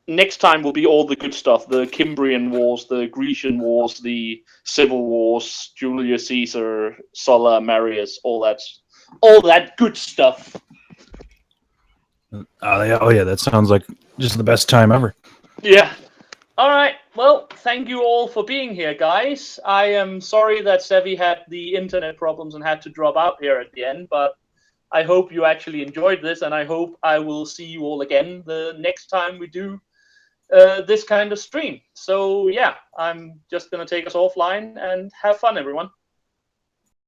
next time will be all the good stuff: the Cimbrian Wars, the Grecian Wars, the Civil Wars, Julius Caesar, Sulla, Marius, all that good stuff. Oh yeah, that sounds like just the best time ever. Yeah. All right. Well, thank you all for being here, guys. I am sorry that Sevvie had the internet problems and had to drop out here at the end, but I hope you actually enjoyed this, and I hope I will see you all again the next time we do this kind of stream. So yeah, I'm just gonna take us offline and have fun, everyone.